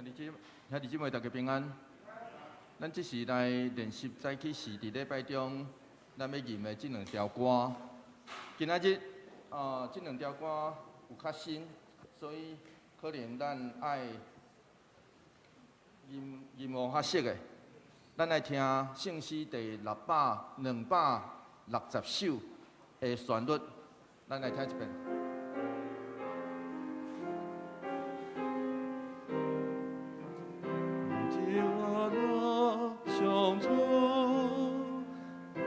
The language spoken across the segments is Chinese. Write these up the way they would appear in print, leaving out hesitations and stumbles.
兄弟姊妹，大家平安。咱这是来练习早起时伫礼拜中，咱要吟的这两条歌。今仔日这两条歌有较新，所以可能咱爱吟无较熟的。咱来听圣诗第260首的旋律，咱来听一遍。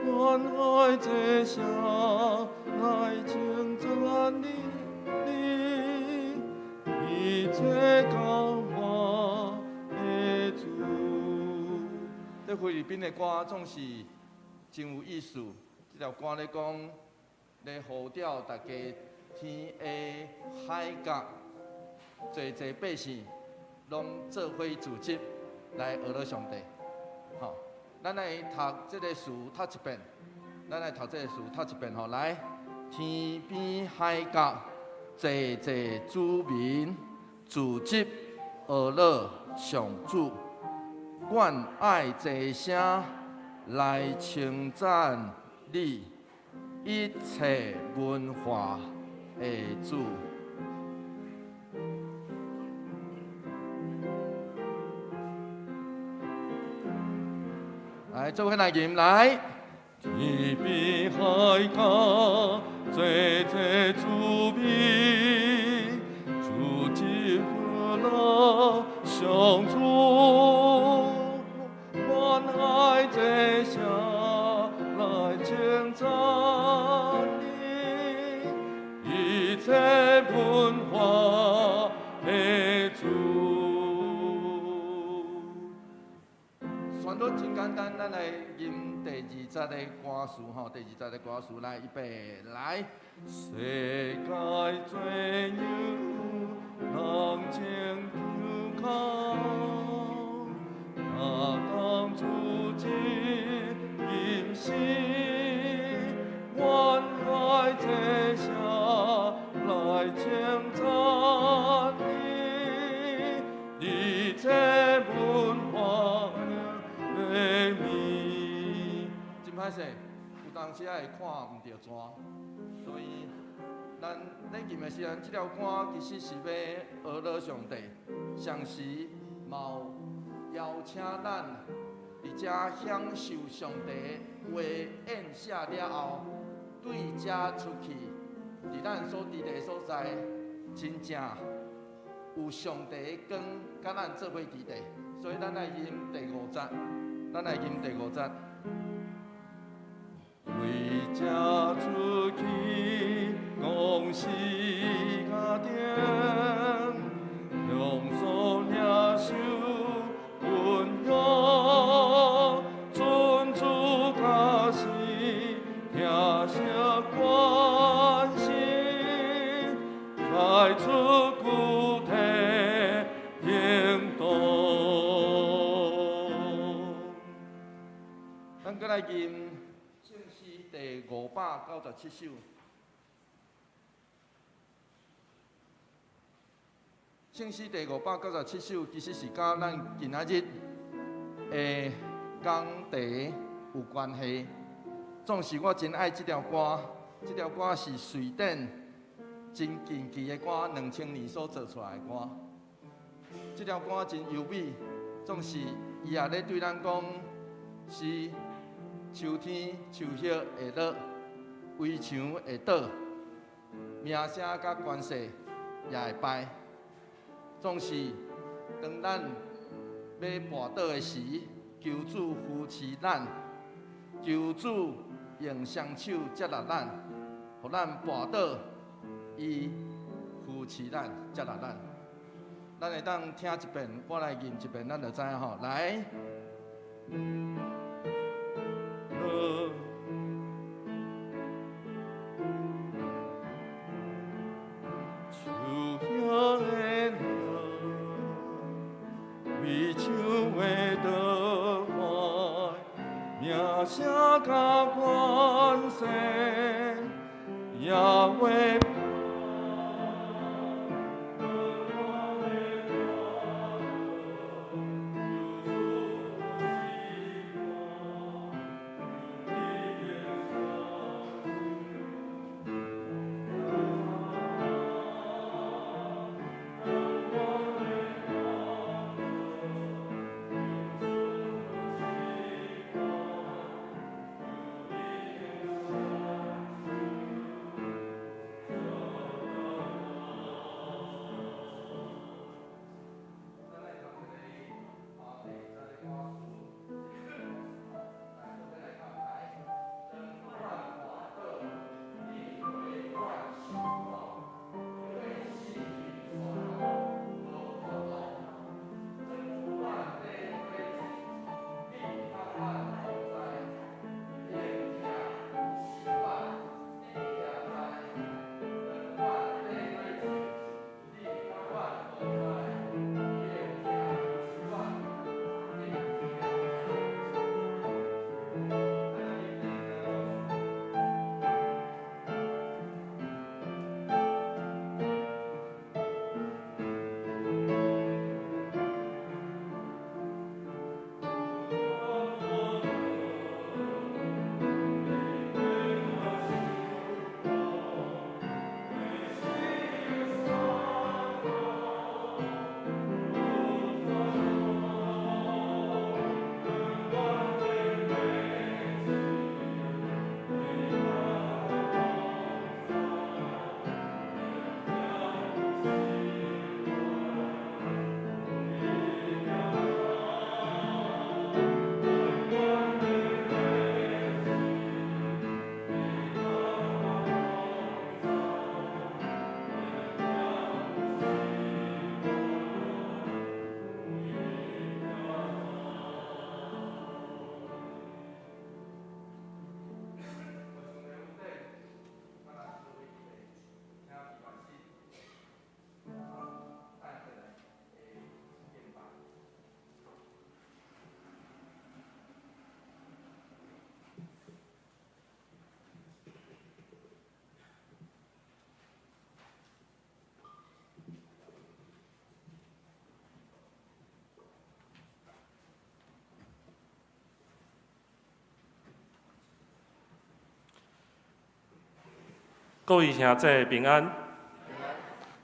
关爱这下来称赞你，一切高我的主。这菲律宾的歌总是真有意思。这条歌咧讲，咧呼召大家天下海角，侪百姓拢做伙组织来讹了上帝。好，咱来读这个词读一遍。 咱来读这个词，读一遍吼。来，天边海角，济济子民，自集而乐上主，愿爱齐声来称赞你，一切文化的主。来，做伙来吟来。 天边海角，济济子民，自集而乐上主，愿爱齐声来称赞你，一切文化的主。旋律真简单，咱来吟。 第20个歌词吼，第20个歌词来预备来。世界最牛，人情求靠，那当主旨吟诗，愿爱齐声来称赞你，一切文化的名。 歹势，有当时也会看唔到纸，所以咱咧吟的时阵，这条歌其实是要讹了上帝。上时嘛邀请咱伫遮享受上帝话宴写了后，对遮出去，伫咱所伫地所在，真正有上帝的光，甲咱做伙伫地。所以咱来吟第5节，咱来吟第5节。 为家出去，恭喜家庭，用手领受温柔，尊主家是听声关心，带出具体行动。咱再来吟。 第597首，圣诗第597首，其实是甲咱今仔日的讲题有关系。总是我真爱这条歌，这条歌是瑞典真近期的歌，2000年所做出来的歌。这条歌真优美，总是伊也咧对咱讲是。 秋天树叶会落，围墙会倒，名声甲关系也会败。总是当咱要跋倒的时，求主扶持咱，求主用双手接纳咱，互咱跋倒，伊扶持咱，接纳咱。咱会当听一遍，我来吟一遍，咱就知影吼。来。声甲关系，也为。各位兄弟平安。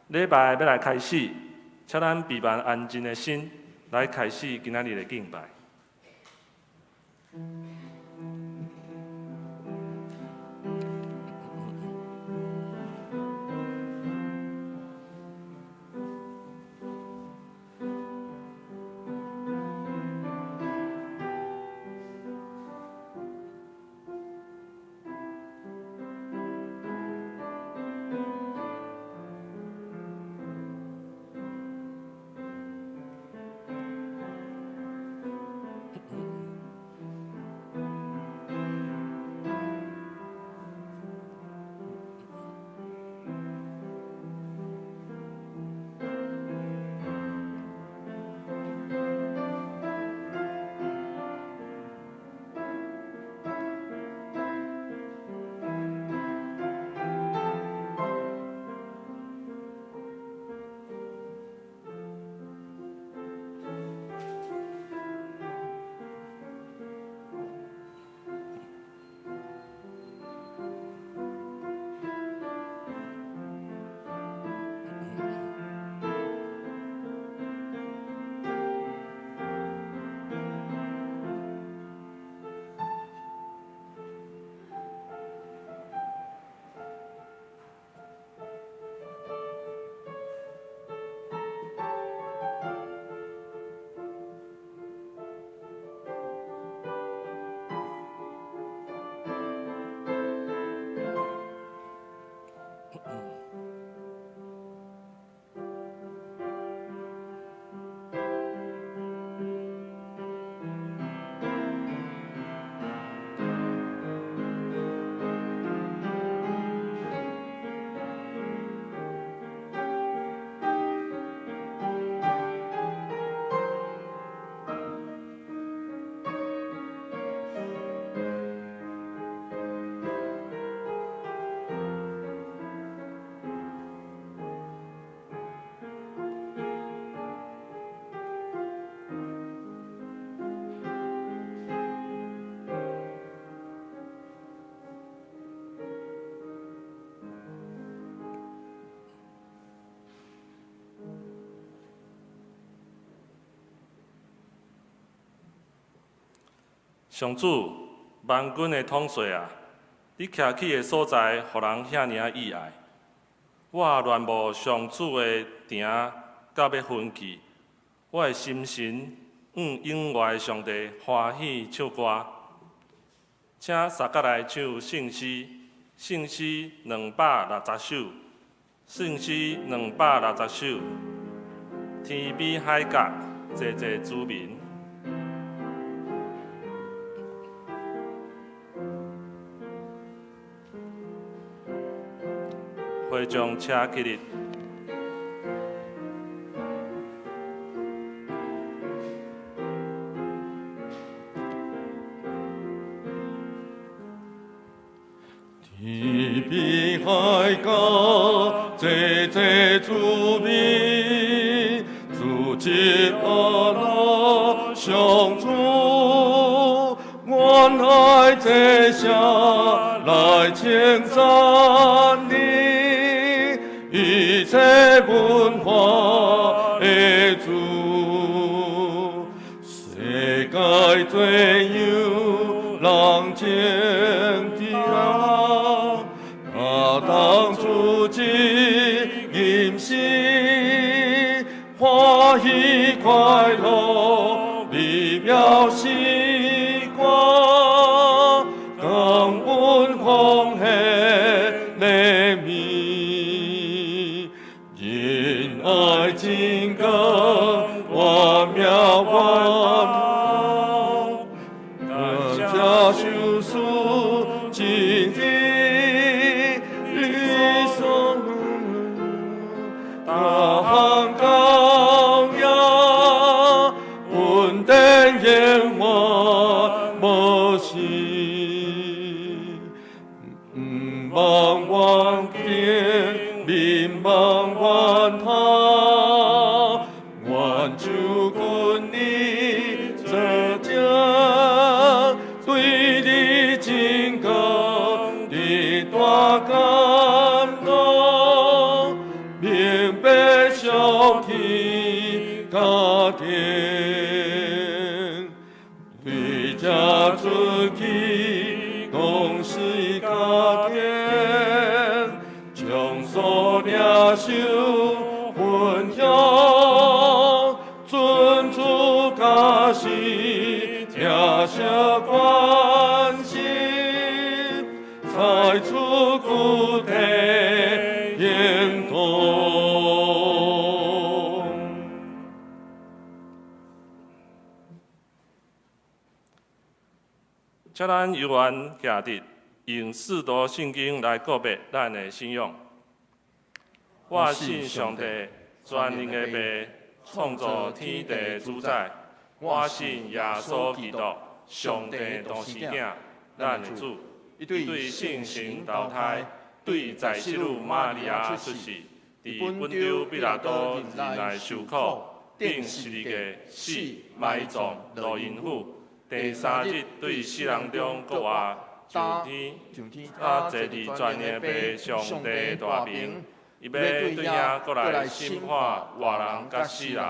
礼拜要来开始，请咱备万安静的心来开始今仔日的敬拜。上主，万军的统帅啊！你徛起的所在，互人遐尔啊意爱。我恋慕上主的埕，到要分去。我的心神永外上帝欢喜唱歌，请三角来唱圣诗，圣诗260首，圣诗260首。天比海角，济济子民。会将车起立。天比海角，济济子民，自今阿拉上主，愿爱这下来称赞你。一切文化的主，世界最有人情的他当主之임시欢喜快乐美妙时光，更本奉献怜悯，仁爱真更万妙万好，大家修书真理理所大行高雅，稳定延华无息，望望见民望万他，愿主君你这将对你真更的大感在出谷的沿东。请咱游玩行直，用四读圣经来告别咱的信仰。我信上帝，全能的爸，创造天地的主宰。我信耶稣基督，上帝同是囝，咱的主。伊对圣神投胎，对在世女玛利亚出世，伫本丢比拉多日内受苦，顶十字架死，埋葬，落阴府。第三日对死人中国活上天，啊，坐伫全能的爸上帝大名。伊要对影过来审判活人甲死人。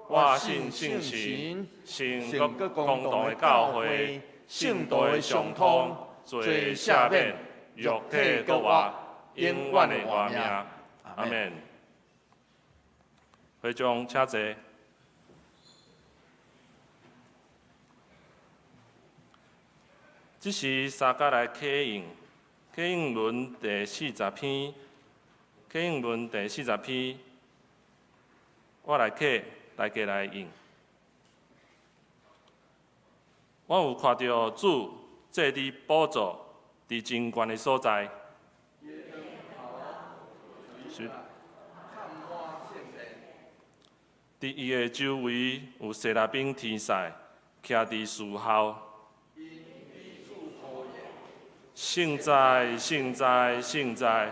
我信圣神，信国公道的教会，圣道的相通，罪赦免，肉体国活，永远的活命。阿门。会众请坐。这是三甲来启应，启应论第40篇。启应论第40篇，我来启，大家来应。我有看到主坐伫宝座，伫真悬的所在。是。伫伊的周围有西拉兵天使，徛伫树后。圣哉，圣哉，圣哉！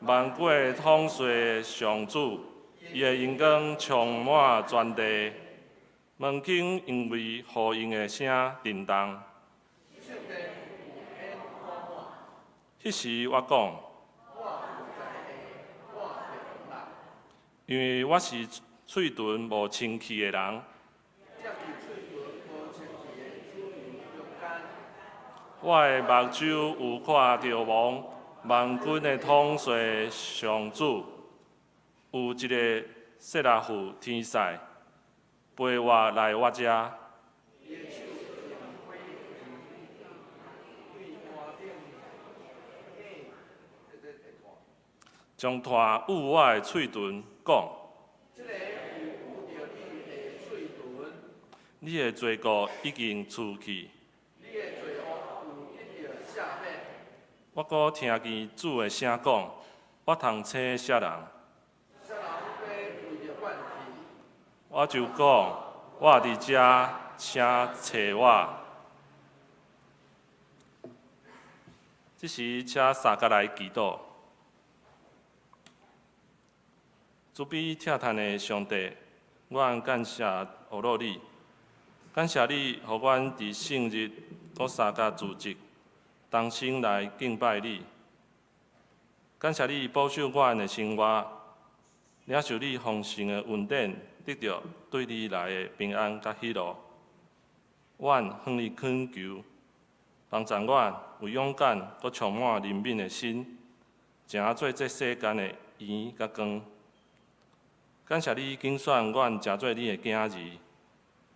万国统帅上主，伊的荣光充满全地，门经因为呼应的声震动。迄时我讲，因为我是喙唇无清气的人。我的目睭有看到王，万军的统帅上主，有一个色拉夫天使陪我来我遮。将带捂我的喙唇讲，你的罪过已经除去。我阁听见主的声讲，我通找啥人？我就讲，我伫遮，请找我。这时，请三甲来祈祷。主比疼叹的上帝，阮感谢何洛你，感谢你，互阮伫圣日搁三甲组织。同心来敬拜你，感谢你保守阮的生活，领受你丰盛的恩典，得到对你来的平安甲喜乐。阮向你恳求，帮助阮有勇敢佮充满怜悯的心，正做这世间的盐甲光。感谢你拣选阮成做你的囝儿，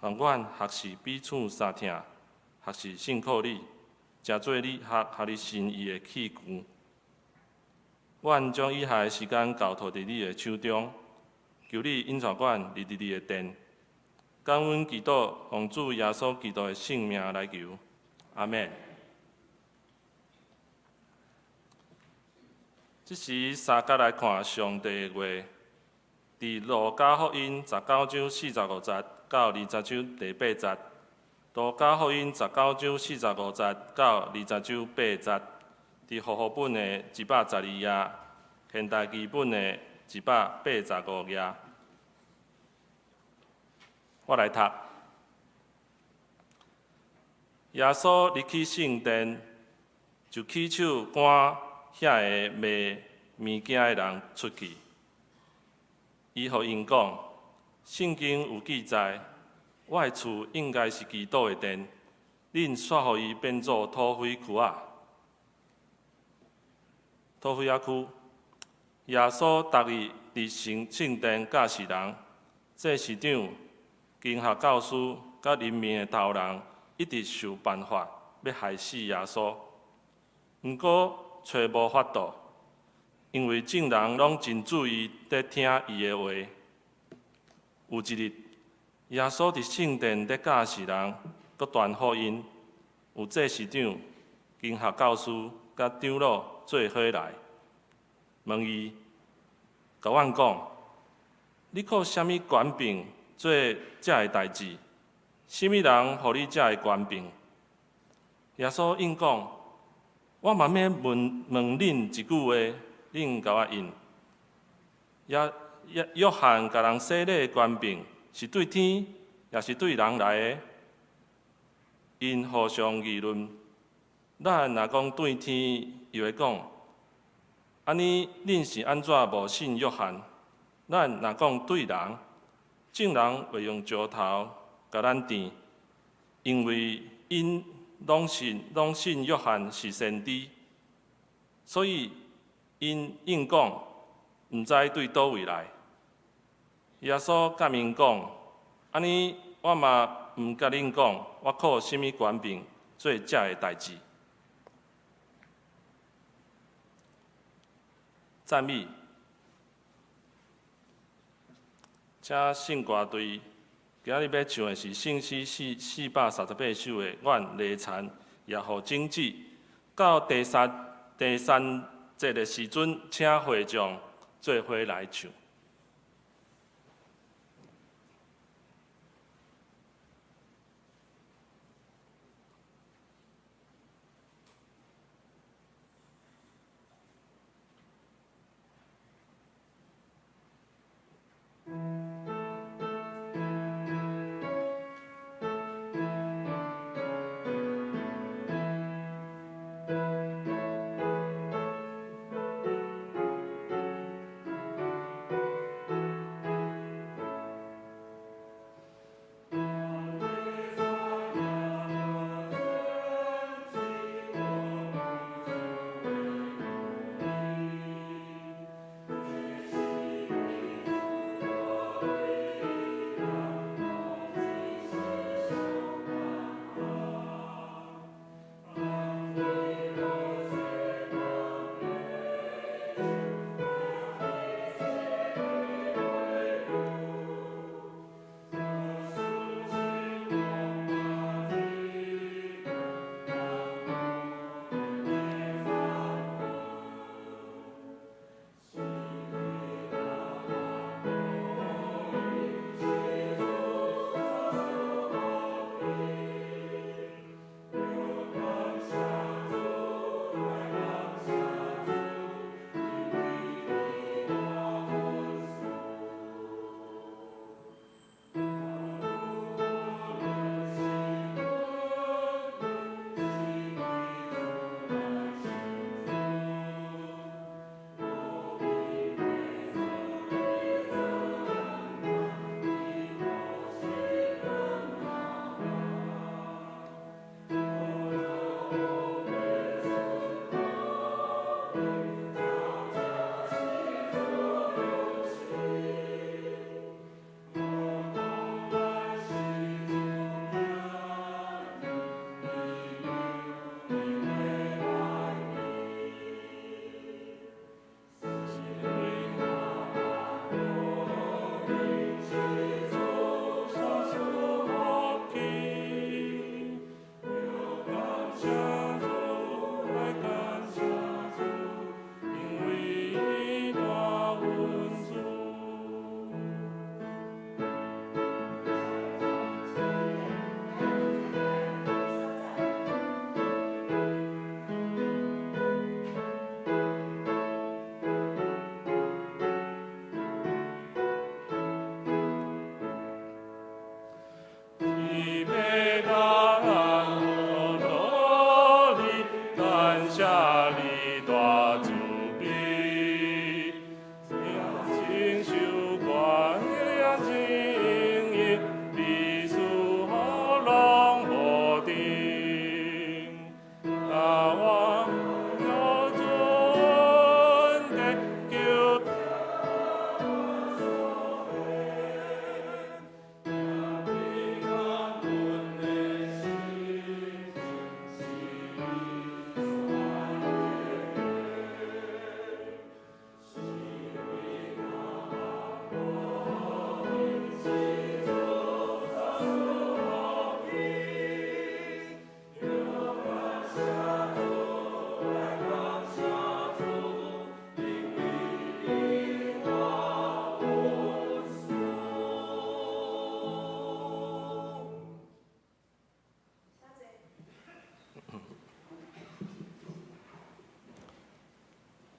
让阮学习彼此相疼，学习信靠你。诚做你合你心意的器具，阮将以下的时间交托伫你的手中，求你引带阮入伫你的殿。感恩祈祷，奉主耶稣基督的圣名来求，阿门。这时三甲来看上帝的话，伫路加福音19章45节到20章第8节。路加福音19章45节到20章8节，伫和合本的112页，现代译本的185页。我来读。耶稣入去圣殿，就起手赶遐个卖物件的人出去。伊互因讲，圣经有记载。我的厝应该是基督的殿，恁煞互伊变做土匪区啊！土匪仔区，耶稣逐日伫圣殿教示人，这市长、经学教师甲人民的头人一直想办法要害死耶稣。毋过找无法度，因为众人拢真注意在听伊的话。有一日，耶稣伫圣殿咧教示人，搁传福音。有祭司长、经学教师甲长老做伙来，问伊，甲阮讲：你靠什么权柄做遮个代志？什么人互你遮个权柄？耶稣应讲：我嘛要问恁一句话，恁甲我应。约翰甲人洗礼的权柄是对天，也是对人来的？因互相议论。咱若讲对天，又会讲：安尼恁是安怎无信约翰？咱若讲对人，众人会用石头甲咱钉，因为因拢信约翰是先知，所以因应讲，毋知对倒位来。耶稣甲因讲：安尼我嘛毋甲恁讲，我靠什么权柄做遮个代志？赞美，这圣歌队今日要唱的是圣诗438首的《阮犁田也互荆棘》。到第三节的时阵，请会众做伙来唱。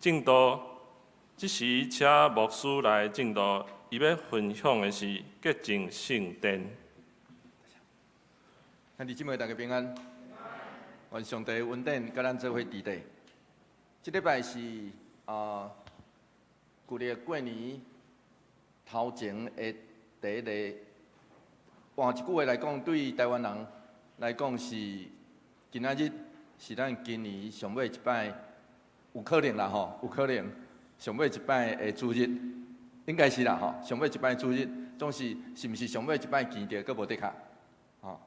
正道，即时请牧师来正道，伊要分享的是洁净圣殿。兄弟姊妹，大家平安。愿上帝恩典甲咱做伙伫地。即礼拜是旧历过年头前的第一个。换一句话来讲，对台湾人来讲是今仔日是咱今年上尾一摆，有可能啦吼，有可能上尾一摆的主日，应该是啦吼，上尾一摆主日，总是是毋是上尾一摆见着，佫无得卡，吼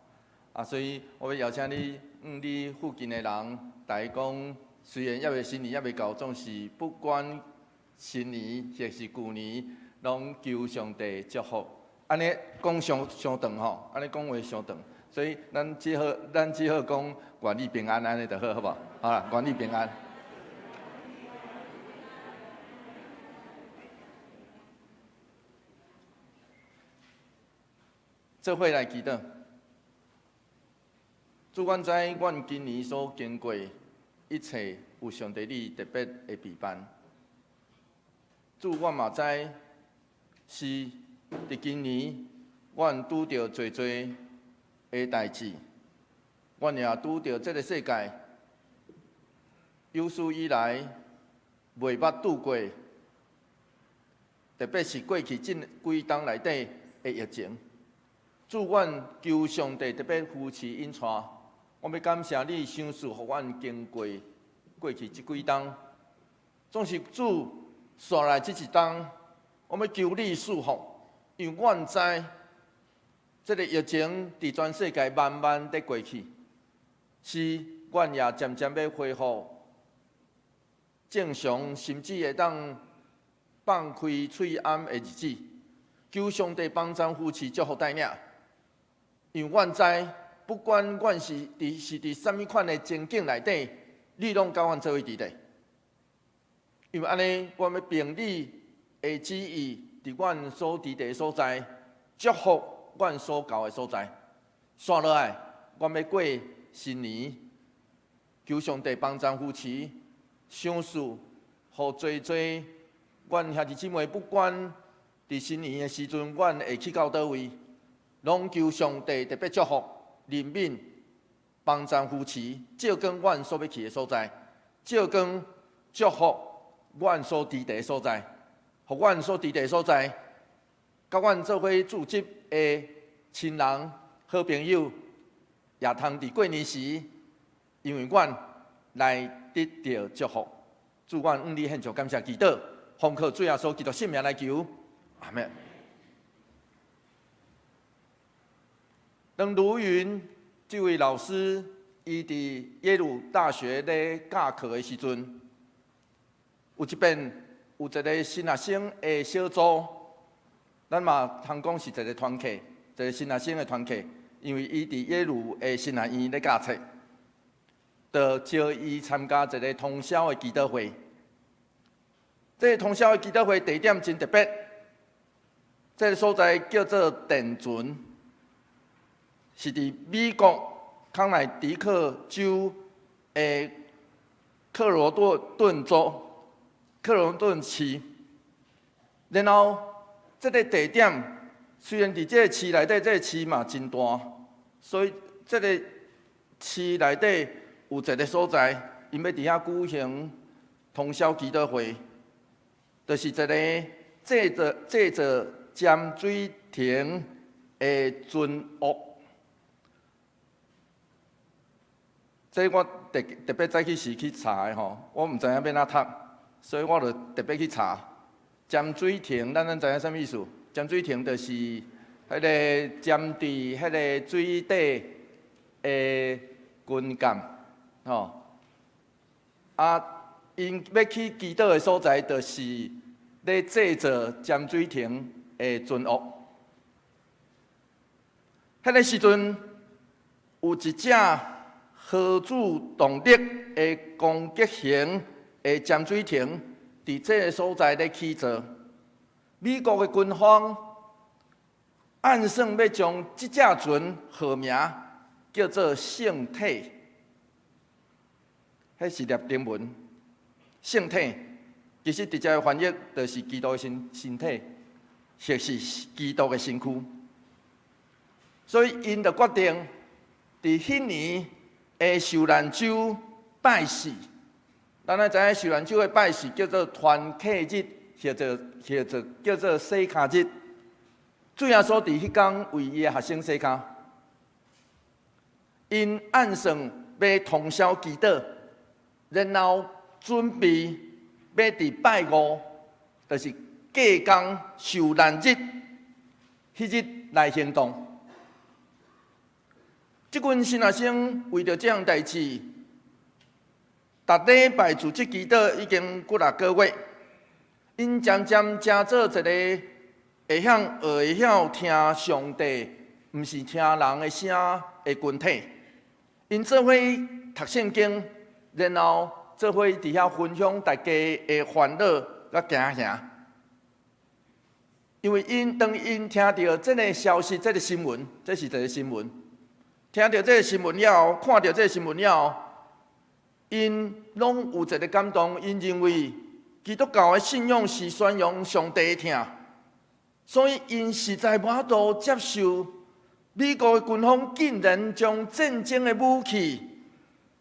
所以我要邀请你，你附近的人，大家讲，虽然还未新年还未到，总是不管新年或是旧年，拢求上帝祝福。安尼讲上长吼，安尼讲话上长，所以咱只好讲愿你平安安尼就好，好无？好啦，愿你平安。做伙来祈祷。主，阮知阮今年所经过一切，有上帝你特别的陪伴。主，阮嘛知是伫今年，阮拄着侪侪的代志，阮也拄着这个世界有史以来袂捌拄过，特别是过去这几冬内底的疫情。主，阮求上帝特别扶持引带，我要感谢你赏赐，互阮经过去这几冬，总是主刷来这一冬，我要求你赐福，因为阮知这个疫情伫全世界慢慢地过去，是阮也渐渐要恢复正常，甚至会当放开喙安的日子。求上帝帮助扶持祝福带领。因为阮知，不管阮是伫什么款的情境内底，你拢甲阮做伙伫咧。因为安尼，阮要凭你的旨意，伫阮所伫的所在，祝福阮所到的所在。刷落来，阮要过新年，求上帝帮助扶持，赏赐，互侪侪阮兄弟姊妹，不管伫新年的时阵，阮会去到倒位。拢求上帝特别祝福、怜悯、帮助扶持，照跟阮所要去的所在，照跟祝福阮所伫地的所在，互阮所伫地的所在，甲阮做伙组织的亲人、好朋友，也通伫过年时，因为阮来得到祝福。祝阮你献上感谢祈祷，奉靠主耶稣基督圣名来求，阿门。当卢云这位老师，伊伫耶鲁大学咧教课的时阵，有一个新学生的小组，咱嘛通讲是一个团契，一个新学生的团契，因为伊伫耶鲁的新学院咧教册，就招伊参加一个通宵的祈祷会。这个通宵的祈祷会地点真特别，这个所在叫做电船。是伫美国康乃狄克州的克罗顿市，然后这个地点虽然伫这个市内底，这个市嘛真大，所以这个市内底有一个所在，因要伫遐举行通宵祈祷会，就是一个坐着尖水亭的船屋。这我特别早起时去查的吼，我毋知影要哪读，所以我就特别去查。尖水亭，咱知影啥物意思？尖水亭就是迄个尖伫迄个水底的军舰，吼。因要去祈祷的所在，就是咧坐着尖水亭的船屋。迄个时阵有一只核子动力的攻击型的潜水艇，伫这个所在咧起造。美国的军方按算要将这只船号名叫做圣体，迄是粒英文。圣体其实直接的翻译就是基督的身体，或是基督的身躯。所以因就决定伫迄年的受难周拜祀。咱知影受难周的拜祀叫做团契日，叫做洗脚日。主耶稣伫迄天为伊的学生洗脚，因按算要通宵祈祷，然后准备要伫拜五，就是过工受难日，迄日来行动。即群新学生为着这样代志，逐礼拜组织祈祷已经几6个月，因渐渐成做一个会晓听上帝，毋是听人的声的群体。因做伙读圣经，然后做伙伫遐分享大家的烦恼甲惊吓。因为当因听到这个消息、这个新闻，这是一个新闻，听到这个新闻了后，看到这个新闻了后，因拢有一个感动，因认为基督教的信仰是宣扬上帝的听，所以因实在无法度接受美国的军方竟然将战争的武器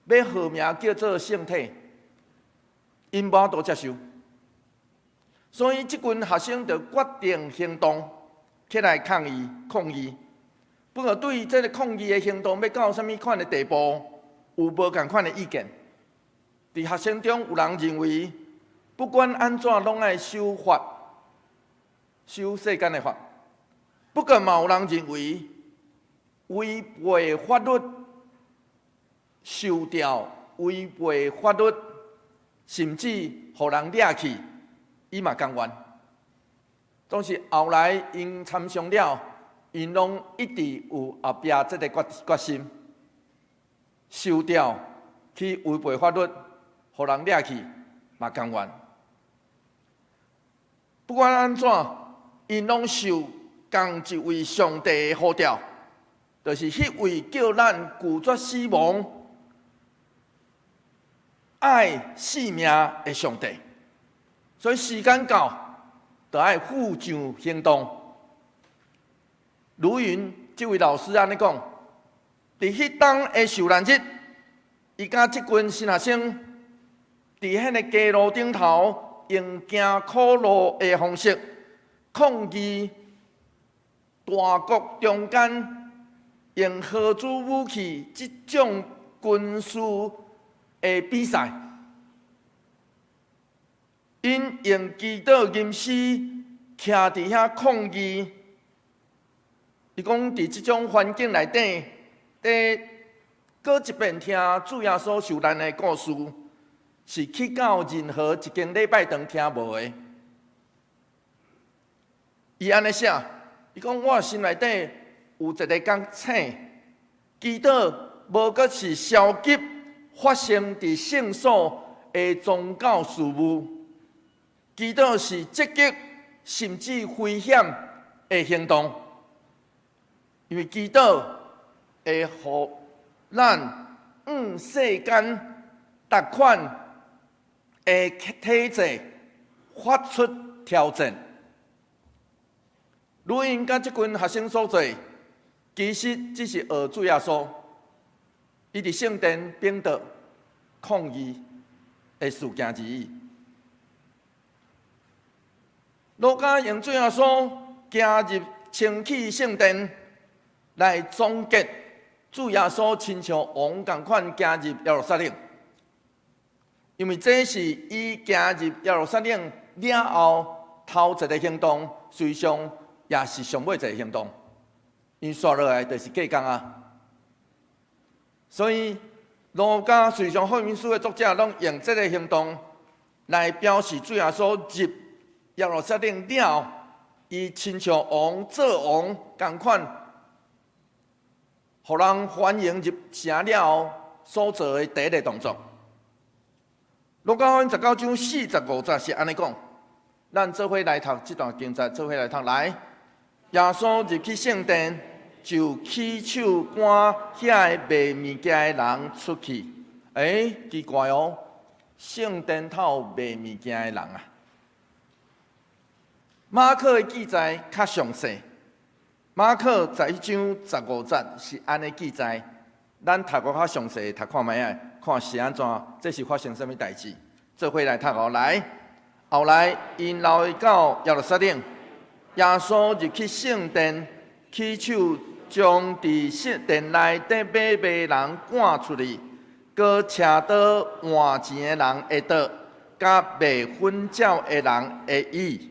要号名叫做圣体，因无法度接受，所以这群学生就决定行动起来抗议。不过对于这个抗议的行动要到什么款的地步，有无同款的意见。伫学生中有人认为，不管安怎拢爱守世间的法。不过嘛有人认为，违背法律受调，违背法律，甚至互人掠去，伊嘛甘愿。总是后来因参详了，因拢一直有后壁这个决心，受调去违背法律，互人掠去嘛甘愿。不管安怎，因拢受同一位上帝的呼召。就是迄位叫咱拒绝死亡、爱性命的上帝，所以时间到，就要负上行动。如云这位老师安尼讲，伫迄当的受难日，伊甲即群新学生伫迄个街路顶头，用行苦路的方式抗议大国中间。用核子武器这种军事的比赛，因用祈祷吟诗徛伫遐抗议。伊讲伫这种环境内底，搁一遍听主耶稣受难的故事，是去到任何一间礼拜堂听无的。伊安尼写，伊讲我心内底。有一个讲醒，祈祷无过是消极发生伫圣所的宗教事务，祈祷是积极甚至危险的行动，因为祈祷会互咱世间逐款的体制发出挑战。如因甲即群学生所做。其实只是学主耶稣，伊伫圣殿秉道抗议的事件而已。路加用主耶稣行入清气圣殿来总结主耶稣亲像王同款行入耶路撒冷，因为这是伊行入耶路撒冷了后头一个行动，随上也是上尾一个行动。因刷落来就是过工啊，所以路加随上福音书的作者拢用这个行动来表示主耶稣入耶路撒冷了，伊亲像王做王同款，互人欢迎入城了后所做的第一个动作。路加福音19章40、50是安尼讲，咱做伙来读这段经节，做伙来读来。耶稣入去圣殿。就起手赶遐个卖物件的人出去。奇怪哦，圣殿头卖物件的人啊。马可的记载较详细，马可11章15节是安尼记载，咱读过较详细，读看卖啊，看是安怎，这是发生什么代志？做伙来读哦，来。后来因老伊到耶路撒冷，耶稣入去圣殿，起手将伫圣殿内底买卖人赶出去，搁车倒换钱的人会倒，甲卖粉鸟的人会意。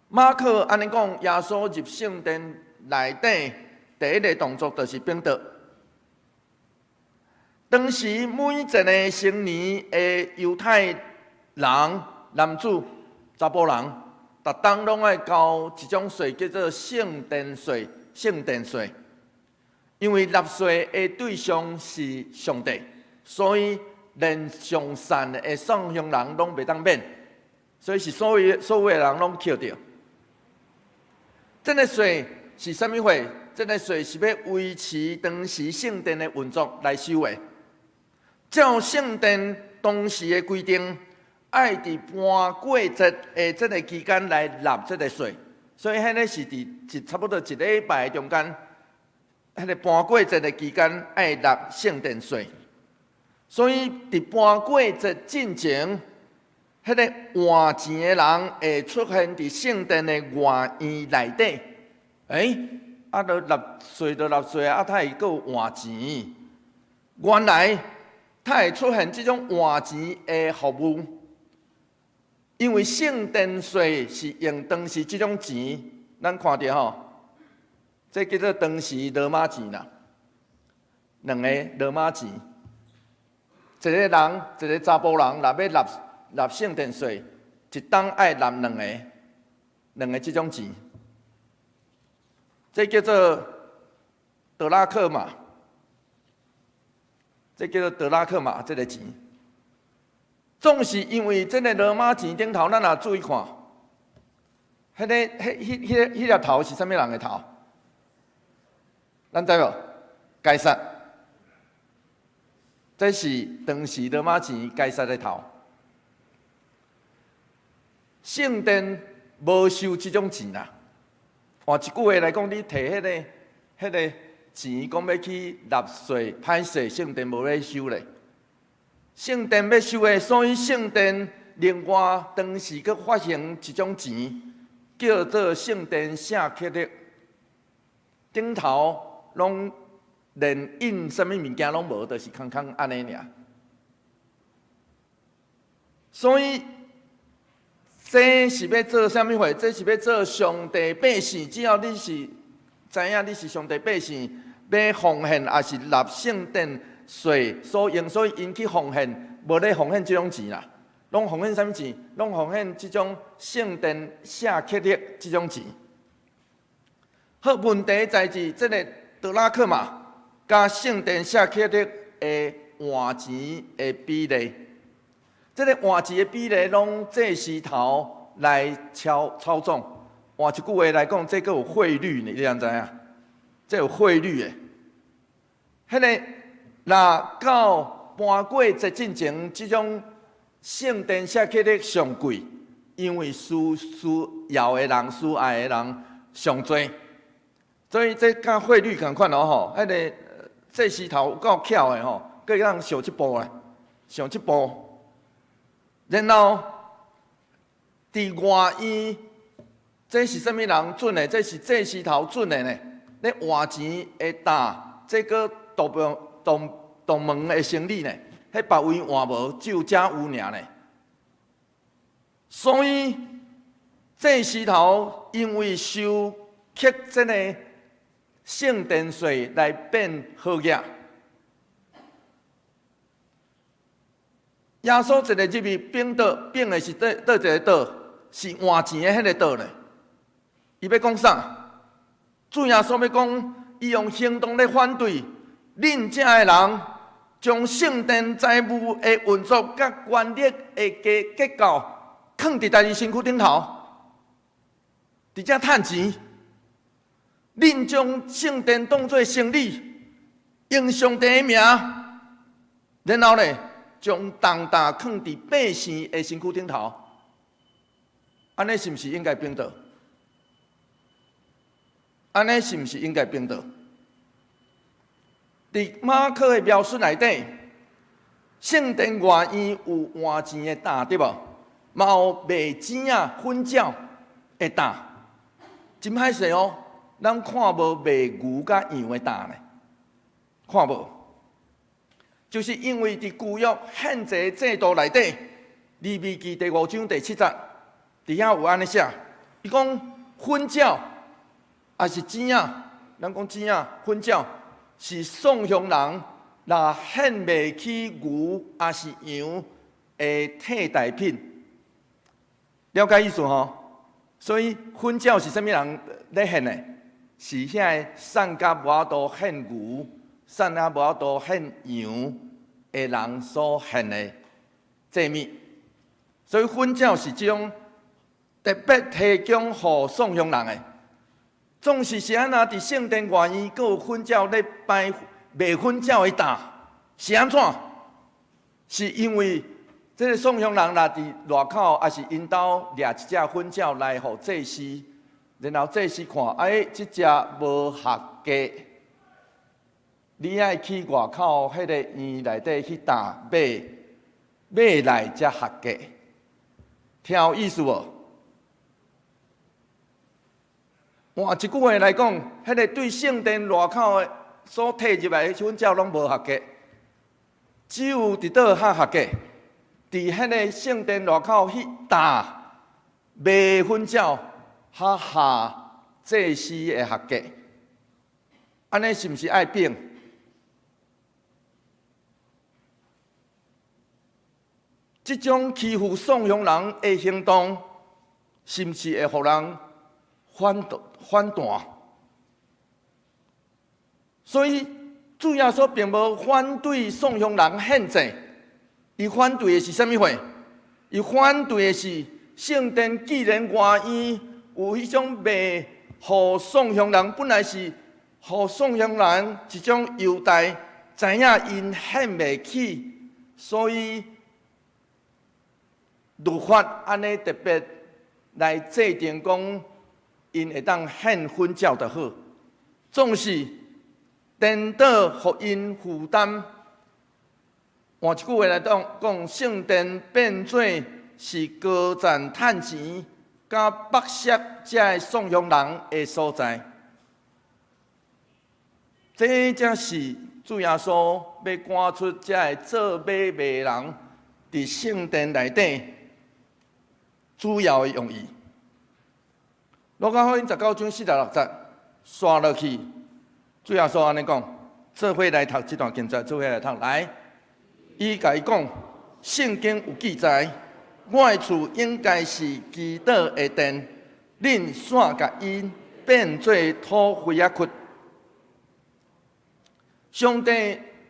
马可安尼讲，耶稣入圣殿内底第一个动作就是冰倒。当时每一个成年的犹太人、男子、查甫人，逐冬拢爱交一种税，叫做圣殿税。圣殿税，因为纳税的对象是上帝，所以连上善的送向人拢袂当免，所以是所有的人拢扣着。这个税是啥物货？这个税是要维持当时圣殿的运作来收的。照圣殿当时的规定，爱伫搬过节的这个期间来纳这个税，所以迄个是伫差不多一礼拜中间，迄个搬过节的期间爱纳圣殿税。所以伫搬过节进前，迄个换钱的人会出现伫圣殿的外院内底。啊，就纳税就纳税啊，他会阁有换钱。原来他会出现这种换钱的服务，因为圣殿税是用当时这种钱，咱看到吼，这叫做当时罗马钱啦，两个罗马钱。一个人，一个查甫人，若要纳圣殿税，一冬爱纳两个这种钱。这叫做德拉克马，这叫做德拉克马这个钱。总是因为这个罗马钱顶头，咱也注意看，迄粒头是啥物人的头？咱知无？该撒。这是当时罗马钱该撒的头。圣殿无收这种钱啦。换一句话来讲，你摕迄个钱，讲要去纳税，歹势圣殿无咧收咧。圣殿要收的，所以圣殿另外当时佮发行一种钱，叫做圣殿下刻的，顶头拢连印什么物件拢无，就是空空安尼尔。所以这是要做啥物货？这是要做上帝百姓。只要你是知影你是上帝百姓，要奉献也是纳圣殿税所用，所以因去奉献，无咧奉献这种钱啦。拢奉献啥物钱？拢奉献这种圣殿下刻的这种钱。好，问题在于这个德拉克嘛，加圣殿下刻的换钱的比例。这个换钱的比例，拢这时头来操纵。换一句话来讲，这个有汇率呢，你知影？这有汇率的。迄个若到搬过节进前，这种圣殿下刻的上贵，因为需要的人、需爱的人上多，所以这甲汇率共款吼。迄个这时头有够巧的吼，佮人上一步啊，上一步。然后，伫外院，这是啥物人准的？这是这时头准的呢？咧换钱的打，这个独门的生意呢？迄别位换无，只有遮有尔呢。所以，这时头因为收刻这个圣殿税来变好业。耶稣一个入去冰岛，冰的是倒一个岛，是换钱的迄个岛呢。伊要讲啥？主耶稣要讲，伊用行动来反对恁这的人，将圣殿财务的运作甲权力的结构放伫家己身躯顶头，伫遮趁钱。恁将圣殿当作生理，用上帝的名，然后呢？将重担放伫百姓的身躯顶头，安尼是毋是应该平等？安尼是毋是应该平等？伫马可的描述内底，圣殿外院有换钱的担，对无？嘛有卖钱啊、粉饺的担，真歹势哦！咱看无卖牛甲羊的担呢？看无？就是因为伫旧约献祭制度内底，利未记第5章第7节，伫遐有安尼写，伊讲粉饺也是钱啊，咱讲钱啊、粉饺是送香人若献袂起牛也是羊的替代品，了解意思吼？所以粉饺是啥物人咧献的？是遐散甲无法度献牛。散啊无法度献羊的人所献的祭物，所以粉饺是这种特别提供予送香人的。总是安那伫圣殿外院，阁有粉饺咧摆卖粉饺的担，是安怎？是因为这个送香人若伫外口，也是因兜掠一只粉饺来予祭司，然后祭司看，哎，这只无合格。你爱去外口迄个院内底去担买来才合格，听有意思无？换一句话来讲，迄个对圣殿外口的所摕入来的粉饺拢无合格，只有伫倒较合格，伫迄个圣殿外口去担卖粉饺较下祭司的合格，安尼是毋是爱变？这种欺负送香人的行动，是毋是会互人反弹？所以主耶稣并无反对送香人献祭，伊反对的是啥物货？伊反对的是圣殿既然外院有迄种卖互送香人，本来是互送香人一种优待，知影因献袂起，所以律法安尼特别来制定讲，因会当献粉饺就好，总是颠倒互因负担。换一句话来讲，圣殿变做是高赞趁钱，甲剥削这个送香人的所在。这才是主耶稣要赶出这个做买卖人伫圣殿内底主要的用意。路加福音19章46节，刷落去，主耶稣安尼讲：做伙来读这段经节，做伙来读。来，伊甲伊讲，圣经有记载，我的厝应该是祈祷的殿，恁煞甲因变做土匪仔窟。上帝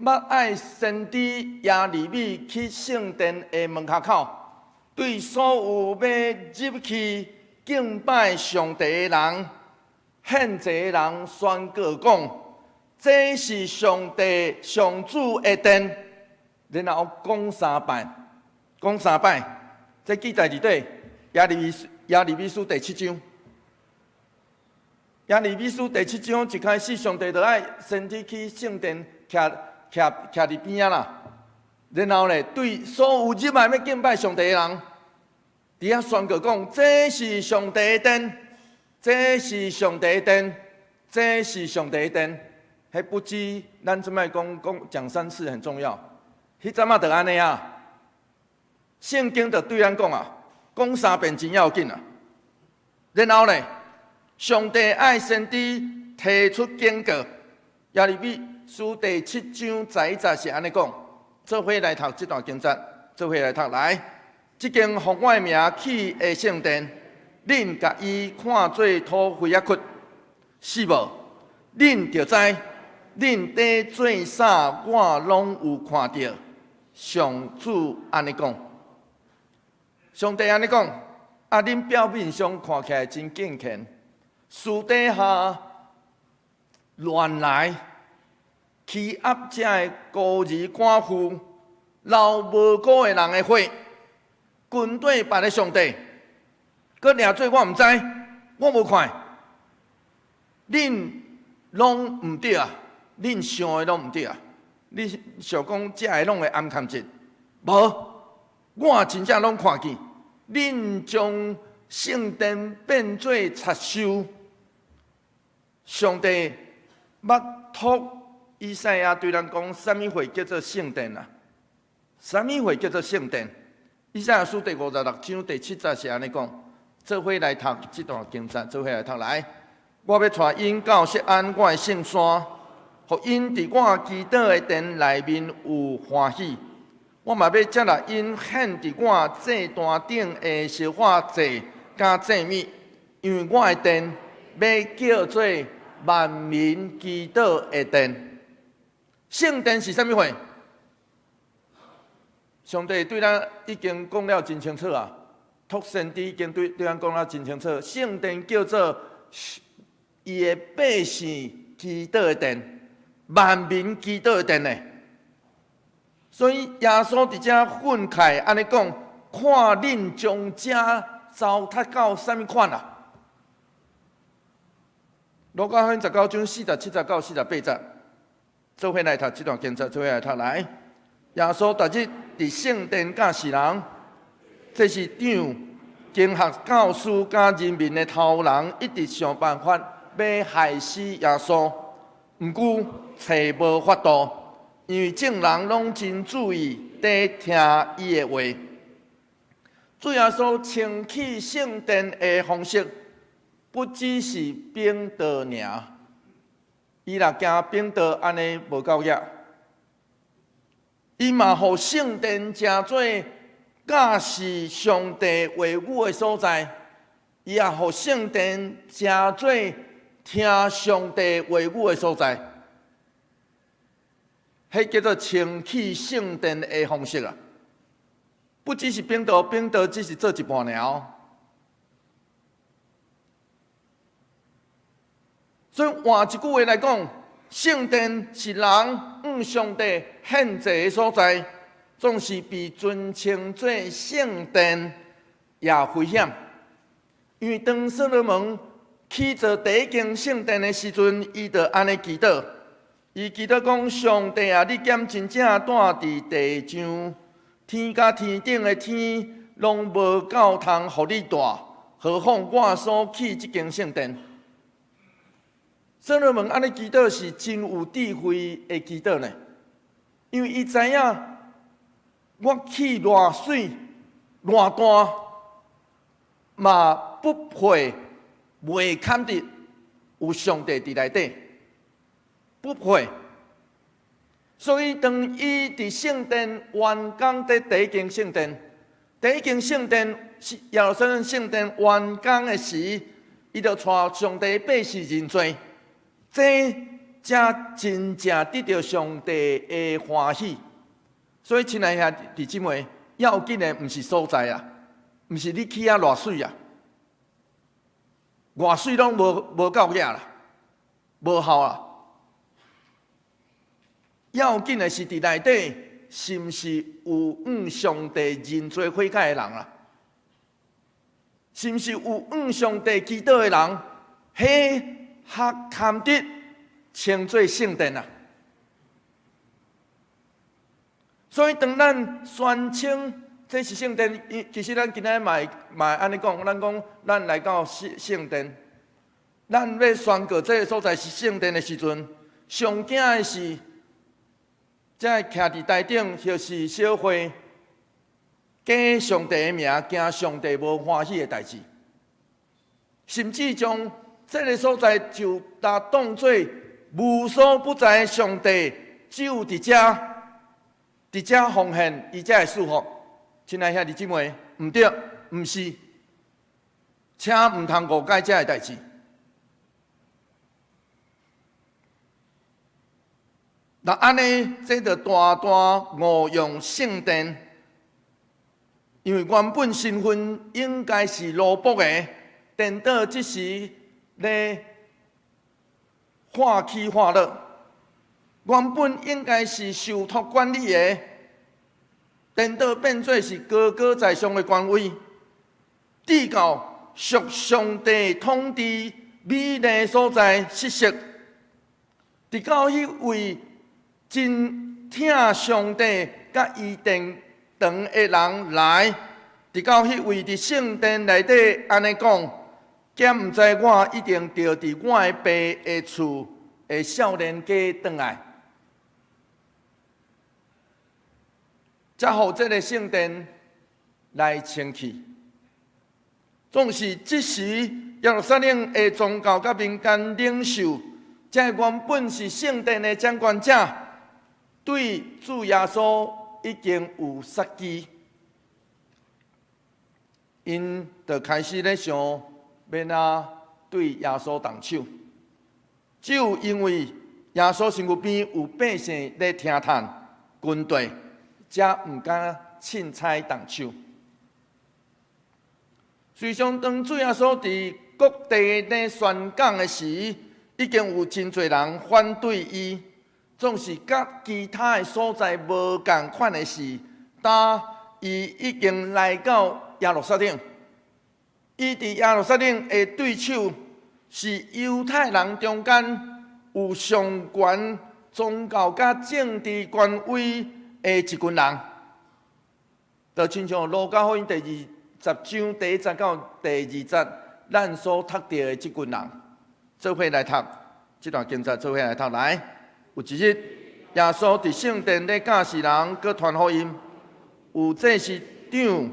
捌爱先知耶利米去圣殿的门口口，对所有要入去敬拜上帝的人、献祭的人宣告讲：这是上帝上主的殿。然后讲3摆，讲3摆，这记载伫底？耶利米书第7章。耶利米书第7章一开始，上帝就爱先知去圣殿徛伫边仔啦。然后咧，对所有入来要敬拜上帝的人，伫遐宣告讲：这是上帝的殿，这是上帝的殿，这是上帝的殿。迄不止咱即摆讲讲3次很重要，迄阵仔就安尼啊。圣经就对咱讲啊，讲3遍真要紧啊。然后咧。上帝爱先知提出警告，耶利米书第7章11节是安尼讲，做伙来读这段经节，做伙来读。来，这间奉我的名起的圣殿，恁甲伊看做土匪仔窟，是无？恁就知，恁在做啥，我拢有看到。上主安尼讲，上帝安尼讲，啊，恁表面上看起来真敬虔。私底下乱来，欺压这个孤儿寡妇，流无辜的人的血，军队办的上帝，搁掠做我毋知，我无看。恁拢毋对啊！恁想的拢毋对啊！你想讲遮个拢会暗藏者？无，我真正拢看见。恁将圣殿变做贼收，上帝捌托以赛亚对人讲，什么会叫做圣殿啊？什么会叫做圣殿？以赛亚书第56章第7节是安尼讲。做伙来读这段经章，做伙来读来。我要带因到锡安我的圣山，互因伫我祈祷的殿内面有欢喜。我嘛要接纳因献伫我祭坛顶的烧化祭甲祭物，因为我的殿要叫做万民祈祷的殿。圣殿是啥物货？上帝对咱已经讲了真清楚啊！托先知已经对咱讲了真清楚，圣殿叫做伊的百姓祈祷的殿，万民祈祷的殿呢。所以耶稣伫遮愤慨安尼讲，看恁将遮糟蹋到啥物款啊？路加福音19章47到48节，做伙来读这段经节，做伙来读来。耶稣逐日伫圣殿教世人。这是长、经学教师甲人民的头人，一直想办法要害死耶稣，毋过找无法度，因为众人拢真注意在听伊的话。主耶稣清起圣殿的方式，不只是秉道尔，伊若行秉道安尼无够野，伊嘛互圣殿诚做假是上帝话语的所在，伊也互圣殿诚做听上帝话语的所在。迄叫做清起圣殿的方式啊！不只是秉道，秉道只是做一半了。所以换一句话来讲，圣殿是人向上帝献祭的所在。总是被尊称作圣殿也危险，因为当所罗门起造第一间圣殿的时阵，伊就安尼祈祷，伊祈祷讲：上帝啊，你减真正住伫地上，天甲天顶的天拢无够通互你住，何况我所起这间圣殿？所罗门安尼祈祷是真有智慧的祈祷呢，因为伊知影。我起偌水偌大，嘛不配袂堪得有上帝伫内底，不配。所以当伊伫圣殿完工的第一间圣殿，第一间圣殿是耶路撒冷圣殿完工的时，伊就带上帝百姓认罪，这才真正得到上帝的欢喜。所以，亲爱兄弟姊妹，要紧的毋是所在啊，毋是你起啊偌水啊，偌水拢无够野啦，无效啊。要紧的是伫内底是毋是有向上帝认罪悔改的人啊？是毋是有向上帝祈祷的人？迄较堪得称作圣殿啊！所以，当咱宣称这是圣殿，其实咱今仔嘛安尼讲，咱讲咱来到圣殿，咱要宣告这个所在是圣殿的时阵，上惊的是，才徛伫台顶，就是小会，假上帝的名，惊上帝无欢喜的代志，甚至将这个所在就当作无所不在的上帝，只有伫遮。伫遮奉献，伊才会舒服。亲爱兄弟姊妹，毋对，毋是，请毋通误解遮个代志。那安尼，这就大大误用圣殿，因为原本身份应该是奴仆的，颠倒即时咧化起化落。原本应该是受托管理的，颠倒变做是高高在上的官位，至到属上帝统治美丽所在失色，直到迄位真听上帝甲伊殿堂的人来，直到迄位伫圣殿内底安尼讲。兼毋知我一定着伫我的爸的厝的少年家转来，才互这个圣殿来清气。总是即时耶路撒冷的宗教甲民间领袖，这原本是圣殿的掌权者，对主耶稣已经有杀机，因就开始咧想。免对耶稣动手，只有因为耶稣身躯边有百姓咧听叹军队，才毋敢凊彩动手。随上当主耶稣伫各地咧宣讲的时，已经有真侪人反对伊，总是甲其他的所在无共款的事，但伊已经来到耶路撒冷。伊伫耶路撒冷的对手是犹太人中间有上悬宗教甲政治权威的一群人，就亲像《路加福音》第20章第1节到第2节，咱所读到的即群人，做伙来读这段经节，做伙来读来。有一日，耶稣伫圣殿咧教示人，搁传福音，有祭司长。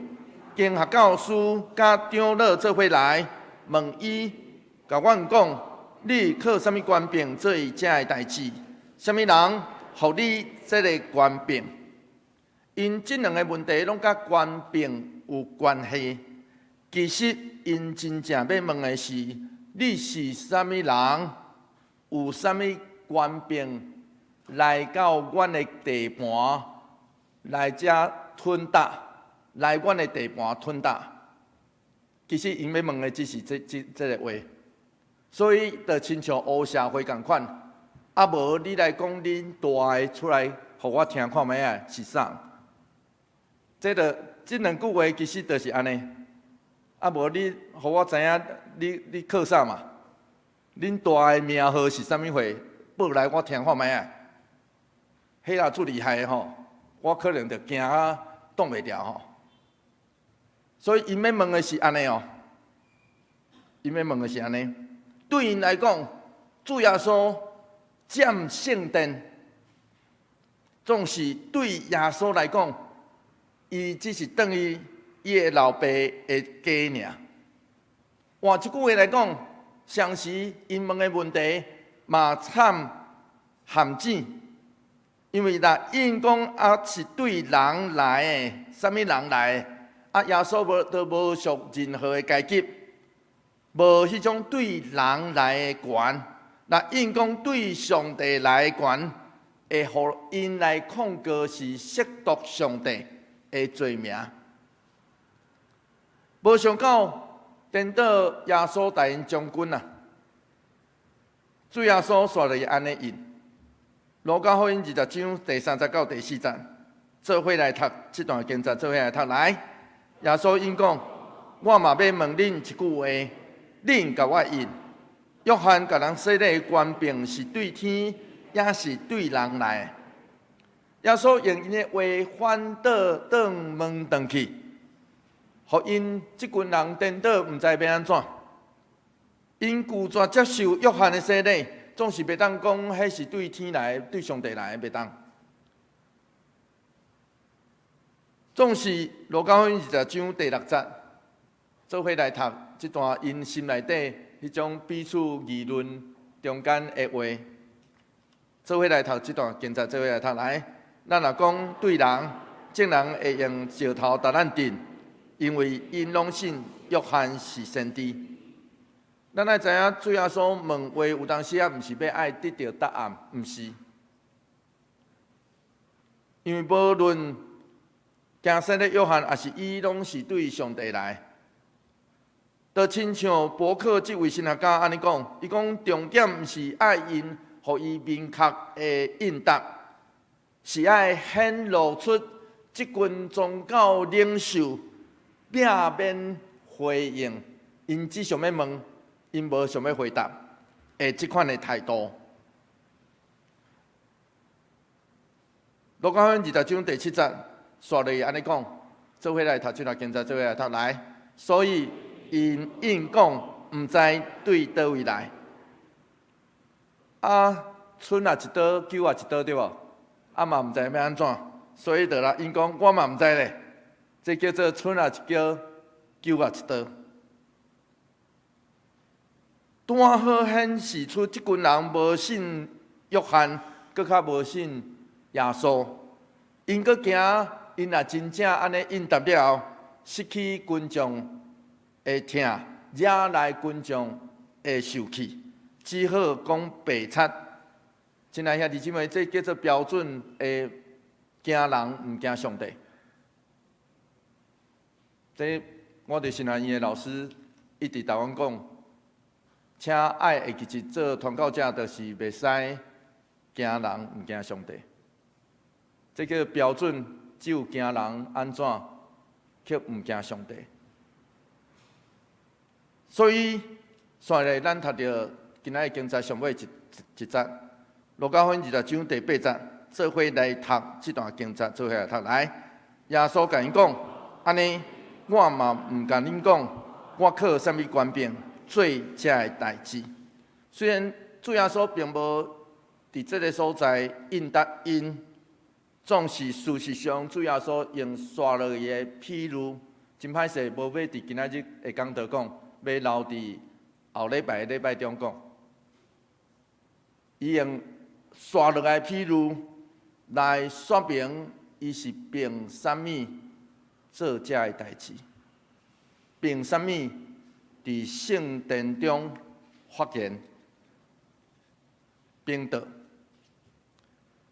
经学教师甲长老做伙来，问伊，甲阮讲：你靠什么权柄做伊遮的代志？什么人互你这个权柄？因这两个问题拢甲权柄有关系。其实因真正要问的是：你是什么人？有什么权柄来到阮的地盘来遮吞达？来阮的地盘吞达，其实因要问的只是这个话，所以就亲像乌社会共款，啊无你来讲恁大个出来，互我听看卖啊是啥？这两句话其实就是安尼，啊无你互我知影你靠啥嘛？恁大个名号是啥物货？报来我听看卖啊！迄若最厉害的吼，我可能就惊啊挡袂牢吼。所以，因要问的是安尼哦，因要问的是安尼。对因来讲，主耶稣占圣殿，总是对耶稣来讲，伊只是等于伊的老爸的家尔。换一句话来讲，上时因问的问题嘛惨陷阱，因为若因讲啊是对人来的，什么人来的？啊，耶稣都无属任何的阶级，无迄种对人来的权。若因讲对上帝来的权，会互因来控告是亵渎上帝的罪名。无想到颠倒耶稣大英将军啊，主耶稣煞了安尼应。路加福音20章第3节到第4节，做伙来读这段经节，做伙来读来。耶稣因讲：我嘛要问恁一句话，恁甲我应。约翰甲人洗礼的权柄是对天，也是对人来的。耶稣用因的话反倒转问转去，互因即群人颠倒，毋知要安怎。因拒绝接受约翰的洗礼，总是袂当讲迄是对天来、对上帝来的，袂当。总是路加福音20章第6节，做伙来读这段因心内底迄种彼此议论中间的话，做伙来读这段经节，做伙来读来。咱若讲对人，众人会用石头打咱阵，因为因拢信约翰是先知。咱爱知影，主耶稣问话有当时啊，毋是要爱得到答案，毋是，因为无论行洗的约翰，也是伊拢是对上帝来。就亲像伯克这位神学家安尼讲，伊讲重点毋是爱因，互伊明确的应答，是爱显露出即群宗教领袖拼免回应，因只想要问，因无想要回答的即款的态度。路加福音20章第7节，刷落去安尼讲，做伙来读，就来跟着做伙来读来。所以因应讲，毋知对倒位来。春也一刀，球也一刀，对无？嘛毋知要安怎，所以就啦，因讲我嘛毋知咧。这叫做春也一刀，球也一刀。单好显示出即群人无信约翰，搁较无信耶稣。因搁惊，因若真正安尼应答了后，失去群众的听，惹来群众的受气，只好讲白贼。亲爱兄弟姊妹，这叫做标准的惊人，毋惊上帝。这我哋新南院的老师一直甲阮讲，请爱会其实做传教者，就是袂使惊人，毋惊上帝。这叫标准，只有惊人安怎，却毋惊上帝。所以，线来咱读到今仔经在上尾一节。路加福音20章第8节，做伙来读这段经节，做伙来读来。耶稣甲因讲：安尼，我嘛毋甲恁讲，我靠什么权柄做这代志。虽然主耶稣并无伫这个所在应答因，总是事实上主耶稣用刷落去的譬如，真歹势，无要伫今仔日的讲道讲，要留伫后礼拜中讲。伊用刷落来譬如来说明，伊是凭啥物做这个代志，凭啥物伫圣殿中发言，凭道。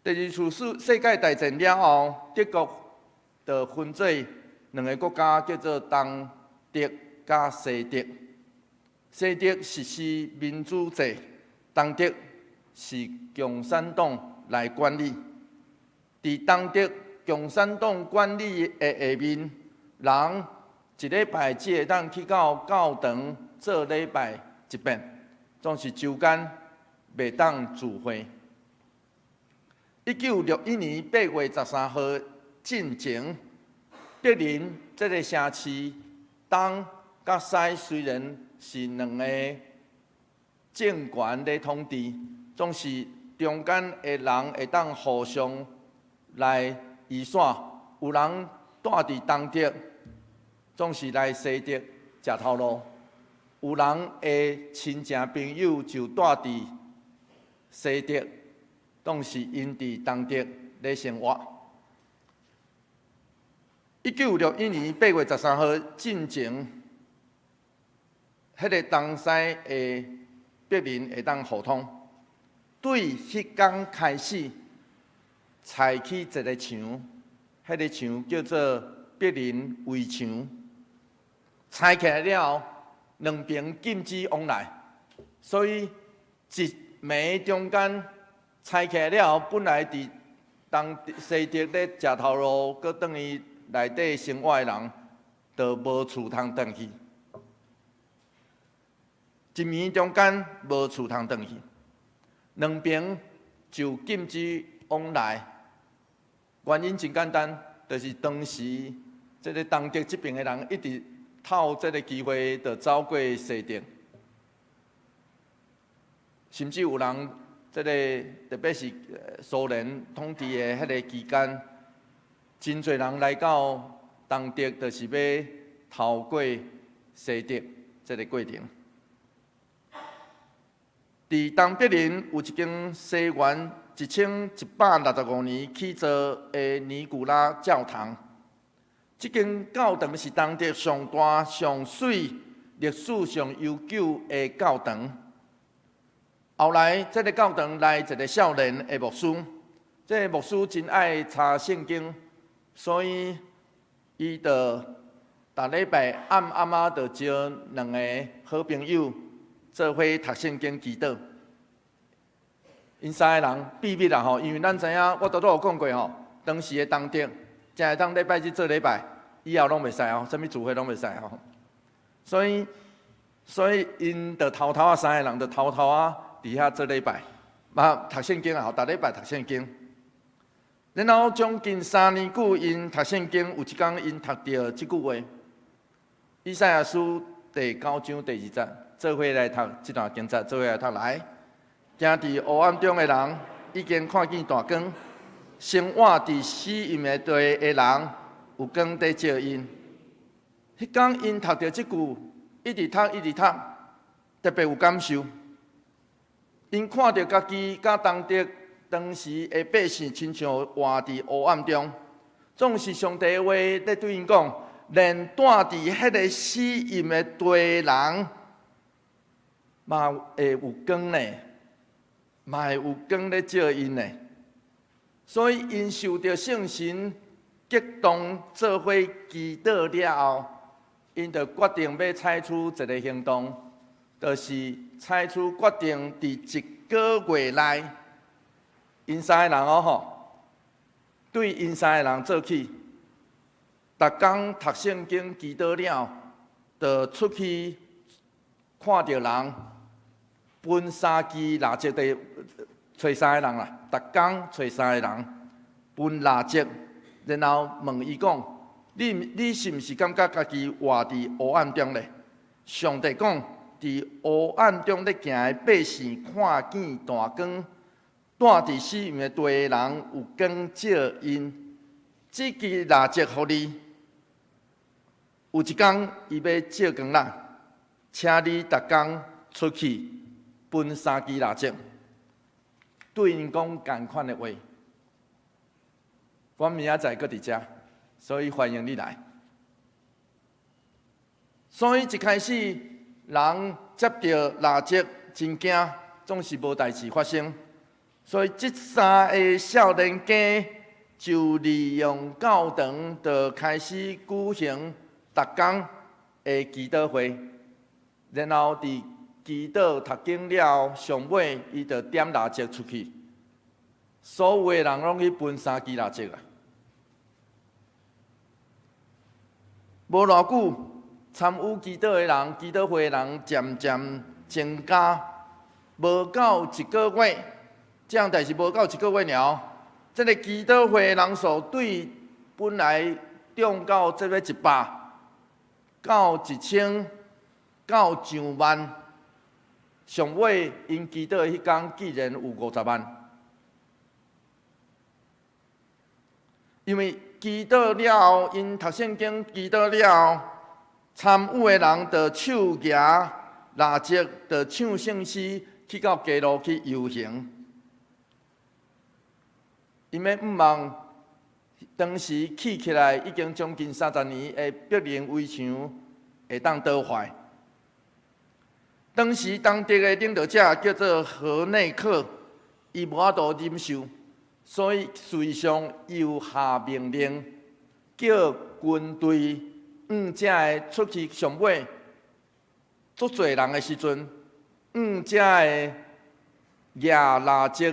第二次世界大战了后，德国就分做两个国家，叫做东德甲西德。西德实施民主制，东德是共产党来管理。伫东德共产党管理的下面，人一礼拜只会当去到教堂做礼拜一遍，总是周间袂当聚会。1961年8月13号进前，柏林这个城市东甲西虽然是两个政权咧统治。总是中间的人会当互相来移线，有人住伫东德，总是来西德食头路；有人的亲戚朋友就住伫西德，总是因伫东德咧生活。1961年8月13号进前，迄个东西的柏林会当互通。对迄天开始，采起一个墙，迄个墙叫做柏林围墙。拆起来了后，两边禁止往来，所以一暝中间拆起来了后，本来伫东西德咧食头路，搁转去内底生活的人，就无厝通转去。一暝中间无厝通转去。两边就禁止往来，原因真简单，就是当时这个东德这边的人一直透这个机会，就走过西德，甚至有人这个特别是苏联统治的迄个期间，真侪人来到东德，就是要透过西德这个过程。伫东柏林有一间西元1165年起造的尼古拉教堂，这间教堂是东德上大、上水、历史上悠久的教堂。后来，这个教堂来一个少年的牧师，这个牧师真爱查圣经，所以伊就逐礼拜暗仔就招两个好朋友。做伙读圣经祈祷，因三个人秘密啦吼，因为咱知影，我拄有讲过吼，当时的东德才会当礼拜日做礼拜，以后拢袂使哦，什物聚会拢袂使哦。所以因着偷偷3个人着偷偷伫遐做礼拜，嘛读圣经啊，逐礼拜读圣经。然后将近3年久，因读圣经，有一天因读到即句话：以赛亚书第9章第2节，做伙来读即段经节，做伙来读来。行伫黑暗中的人，已经看见大光；生活伫死荫的地的人，有光在照因。迄天因读到即句，一直读，特别有感受。因看到家己甲当时的百姓亲像活伫黑暗中，总是上帝的话在对因讲，连住伫迄个死荫的地人，嘛会有光呢，嘛会有光咧照因呢。所以因受到圣神激动，做伙祈祷了后，因就决定要采取一个行动，就是采取决定伫1个月内。因3个人对因3个人做起，逐工读圣经祈祷了，就出去看到人，分3支蜡烛地找3个人啦，逐工找3个人，分蜡烛，然后问伊讲：你是毋是感觉家己活伫黑暗中咧？上帝讲：伫黑暗中咧行的百姓看见大光。住伫死荫的地的人有光照因，这支蜡烛互你。有一天，伊要照光咱，请你逐工出去分3支蜡烛，对因讲同款的话。我明仔载搁伫遮，所以欢迎你来。所以一开始，人接到蜡烛真惊，总是无代志发生。所以，这3个少年家就利用教堂，就开始举行逐工的祈祷会，然后伫祈祷读经了，上尾伊就点蜡烛出去，所有的人拢去分3支蜡烛啊。无偌久，参与祈祷的人、祈祷会的人渐渐增加，无到1个月。这样，但是无到1个月了，这个祈祷会的人数对本来涨到这个100，到1000，到上万，上尾因祈祷迄天竟然有50万。因为祈祷了后，因读圣经祈祷了后，参与的人就手举蜡烛，就唱圣诗，去到街路去游行。因要毋望当时起来已经将近30年的柏林围墙会当倒坏。当时当地的领导者叫做何内克，伊无法度忍受，所以随上又下命令，叫军队这个出去上尾，足侪人的时阵，这个举蜡烛。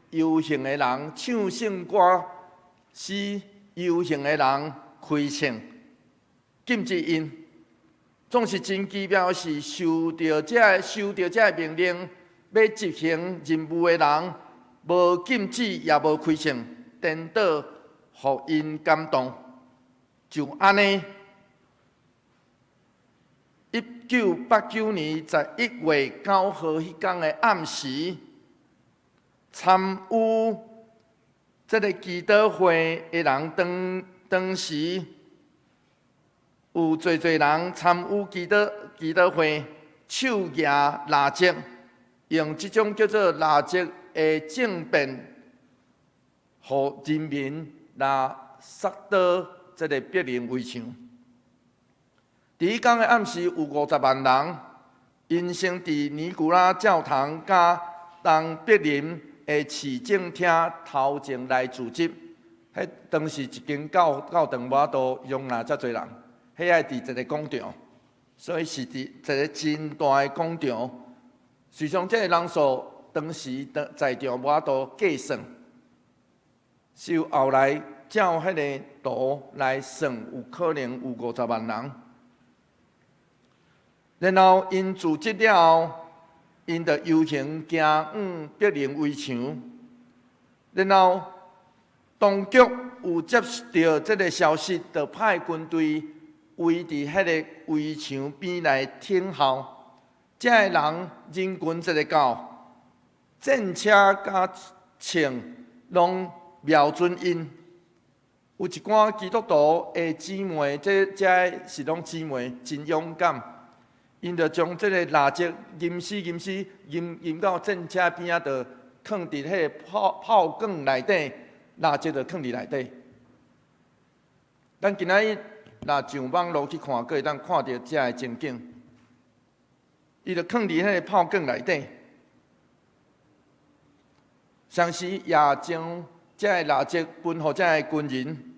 游行的人唱圣歌诗，游行的人开唱，禁止因。总是真奇妙是受到这命令要执行任务的人，无禁止也无开唱，颠倒互因感动。就安尼，1989年11月9号迄天的暗时。参与这个祈祷会的人，当时有侪人参与祈祷会，手举蜡烛，用这种叫做蜡烛的政变，互人民来杀倒这个柏林围墙。第一天的暗时，有50万人，因先伫尼古拉教堂甲东柏林的市政厅头前来聚集，迄当时一间教堂无法度容纳遮侪人，迄爱伫一个广场，所以是伫一个真大的广场。实际上，这个人数当时在场无法度计算，是后来照迄个图来算，有可能有50万人。然后因组织了后，因就游行行往柏林围墙。然后当局有接到这个消息，就派军队围伫迄个围墙边来听候。这个人人群一个到，战车甲枪拢瞄准因。有一寡基督徒的姊妹，这是拢姊妹，真勇敢。因就将这个蜡烛吟到战车边仔，就放伫迄个炮管内底，蜡烛就放伫内底。咱今仔日若上网路去看，阁会当看到这个情景。伊就放伫迄个炮管内底。相时也将这个蜡烛分予这个军人，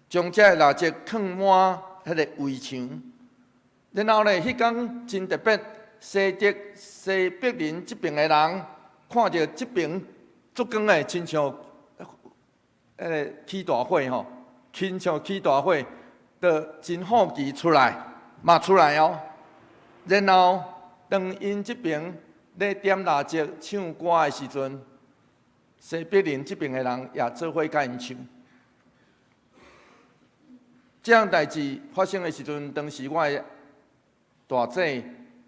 将这个蜡烛放满迄个围墙。然后咧，迄天真特别，西柏林这边的人看到这边烛光诶，亲像起大火吼，亲像起大火，就真好奇出来，嘛出来哦。然后当因这边咧点蜡烛唱歌的时阵，西柏林这边的人也做伙甲因唱。这样代志发生的时阵，当时我的大姐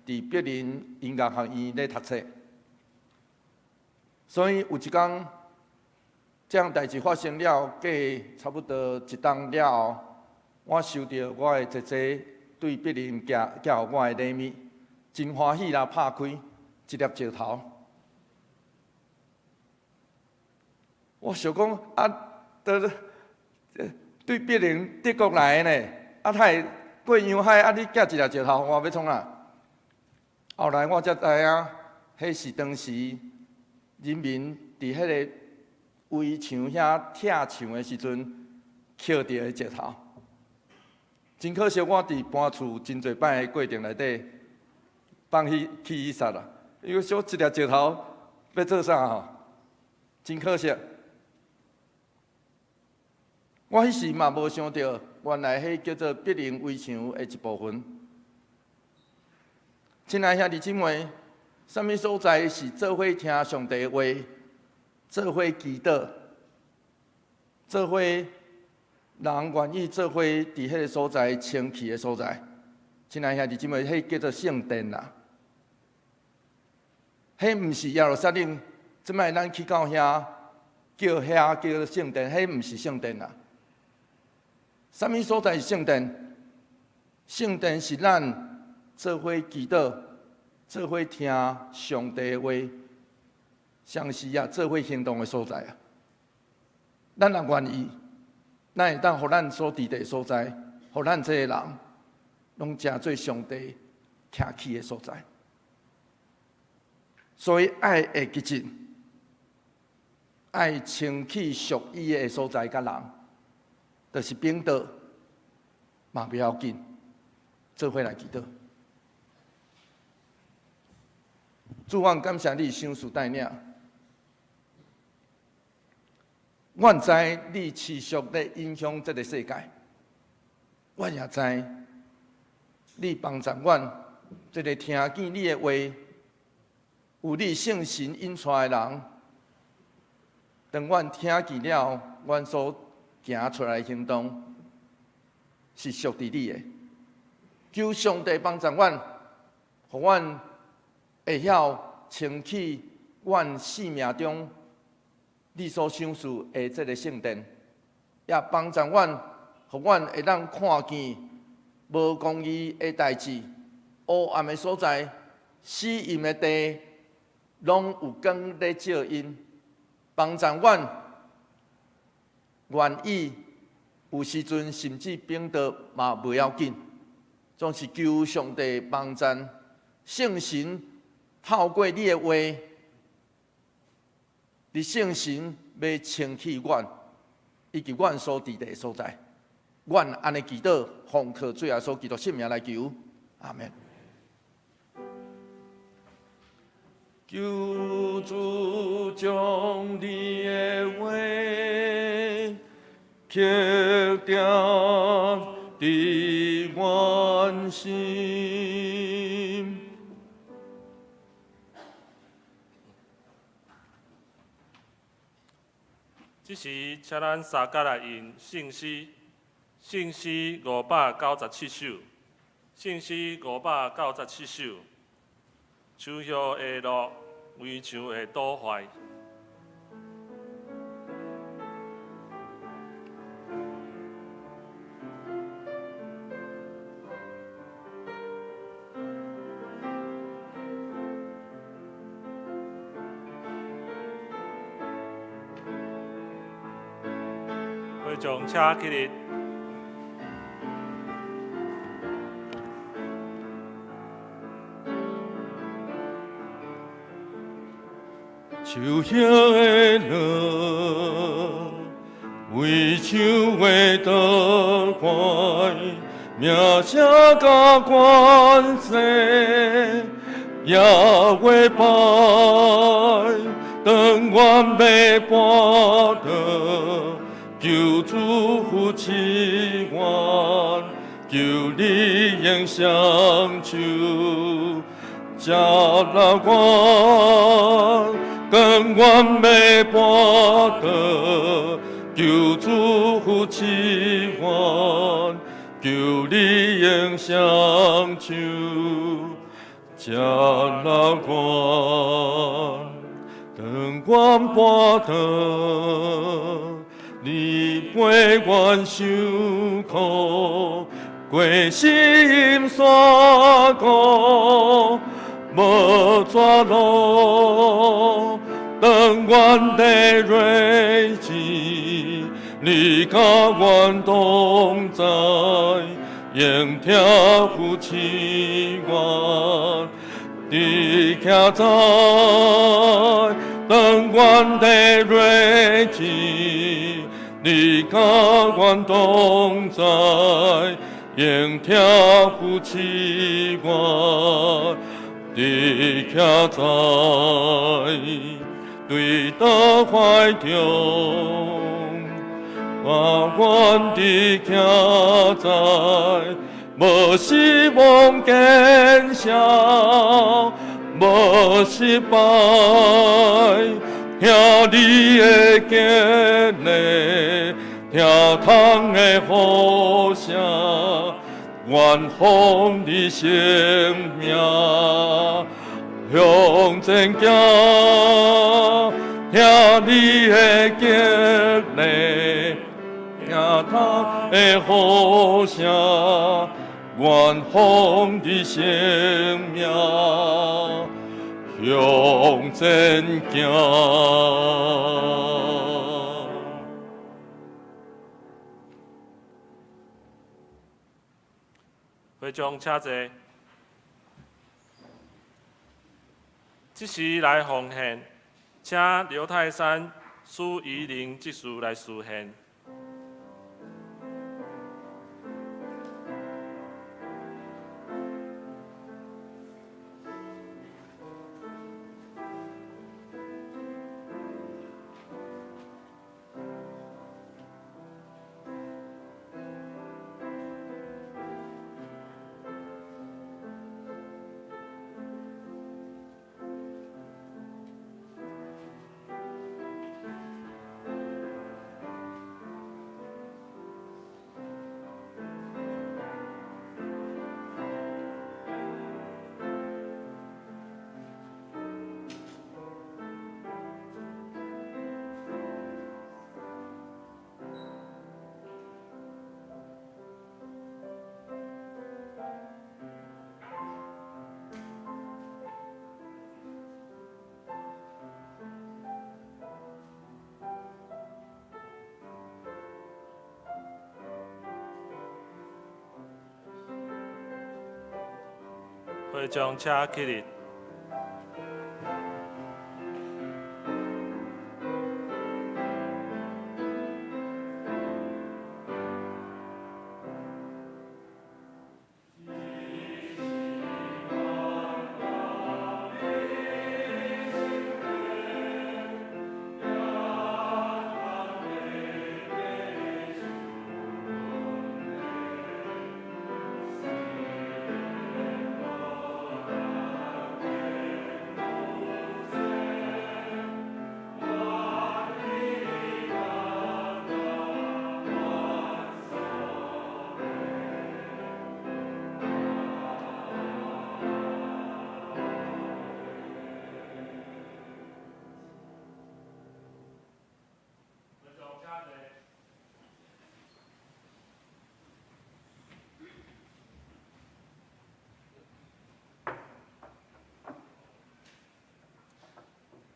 伫柏林音乐学院咧读册，所以有一天，这样代志发生了，过差不多一冬了后，我收到我的姐姐对柏林寄予我的礼物，真欢喜啦！拍开一粒石头，我想讲对柏林德国来的呢，他会过洋海，你寄一粒石头，我要创啊？后来我才知影，迄是当时人民伫迄个围墙遐拆墙的时阵捡到的石头。真可惜，我伫搬厝真侪摆的过程内底放弃煞啦，因为小一粒石头要做啥吼？真可惜。我迄时嘛无想到，原来迄叫做柏林围墙的一部分。亲爱兄弟姊妹，什么所在是做伙听上帝的话，做伙祈祷，做伙人愿意做伙伫迄个所在清气的所在？亲爱兄弟姊妹，迄叫做圣殿啦。迄毋是耶路撒冷，即摆咱去到遐叫做圣殿，迄毋是圣殿啦。什么所在是圣殿？圣殿是咱做伙祈祷、做伙听上帝的话，相时啊做伙行动的所在啊。咱若愿意，咱会当互咱所伫的所在，互咱这个人，拢成做上帝徛起的所在。所以爱会激进，爱清气属伊的所在甲人。就是冰岛，嘛不要紧，做伙来祈祷。主，我感谢你赏赐带领，我知你持续咧影响这个世界，我也知你帮助我，这个听见你的话，有你圣神引出来的人，当我听见了，我所行出来的行动是属于你的，求上帝帮助阮，互阮会晓清起阮生命中你所赏赐的这个圣殿，也帮助阮，互阮会当看见无公义的代志、黑暗的所在、死荫的地，拢有光在照因，帮助阮。愿意有时阵甚至变得嘛不要紧，总是求上帝帮助，圣神透过你的话，你圣神要清起阮，以及阮所伫的所在。阮安尼祈祷，奉靠主耶稣基督圣名来求，阿门。求主将你的话刻定伫阮心。即时，请咱三甲来吟圣诗，圣诗597首，圣诗597首。树叶会落，围墙会倒坏。会将车起立。树叶的落，围墙会倒坏，名声甲关系也会败。当阮要跋倒，求主扶持阮，求你用双手接纳阮。跟阮要跋倒，求主扶持阮，求你用双手接纳阮。当阮跋倒，你陪阮受苦，过心山谷。无绝路，当阮在瑞士，你甲阮同在，用听扶持阮，伫徛在，当阮在瑞士，你甲阮同在，用听扶持阮。伫徛在对倒怀中，阮伫徛在无失望坚强，无失败，听你的激励，听窗的呼声。愿奉你生命向前行，听你的激励，听他的呼声。愿奉你生命向前行。会将车坐，即时来奉献，请刘泰山、苏怡玲即事来示献。会将车起立。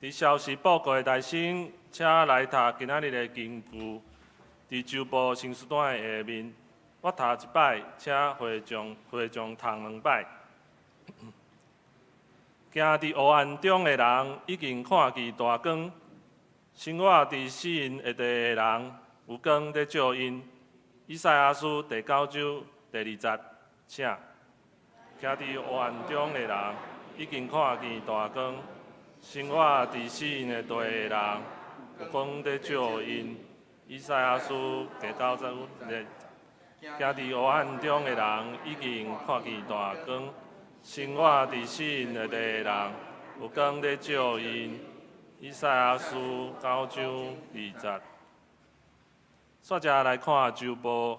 伫消息报告的内心，请来读今仔日的经句。伫周报新书单的下面，我读一摆，请会众读两摆。行伫黑暗中的人，已经看见大光；生活伫死因的地的人，有光在照因。以赛亚书第9章第20节，请。行伫黑暗中的人，已经看见大光；生活伫死因的地的人，有光在照因。以赛亚书第9章行伫黑暗中的人，已经看见大光；生活伫死因的地的人，有光在照因。以赛亚书9章20节。煞者来看周报，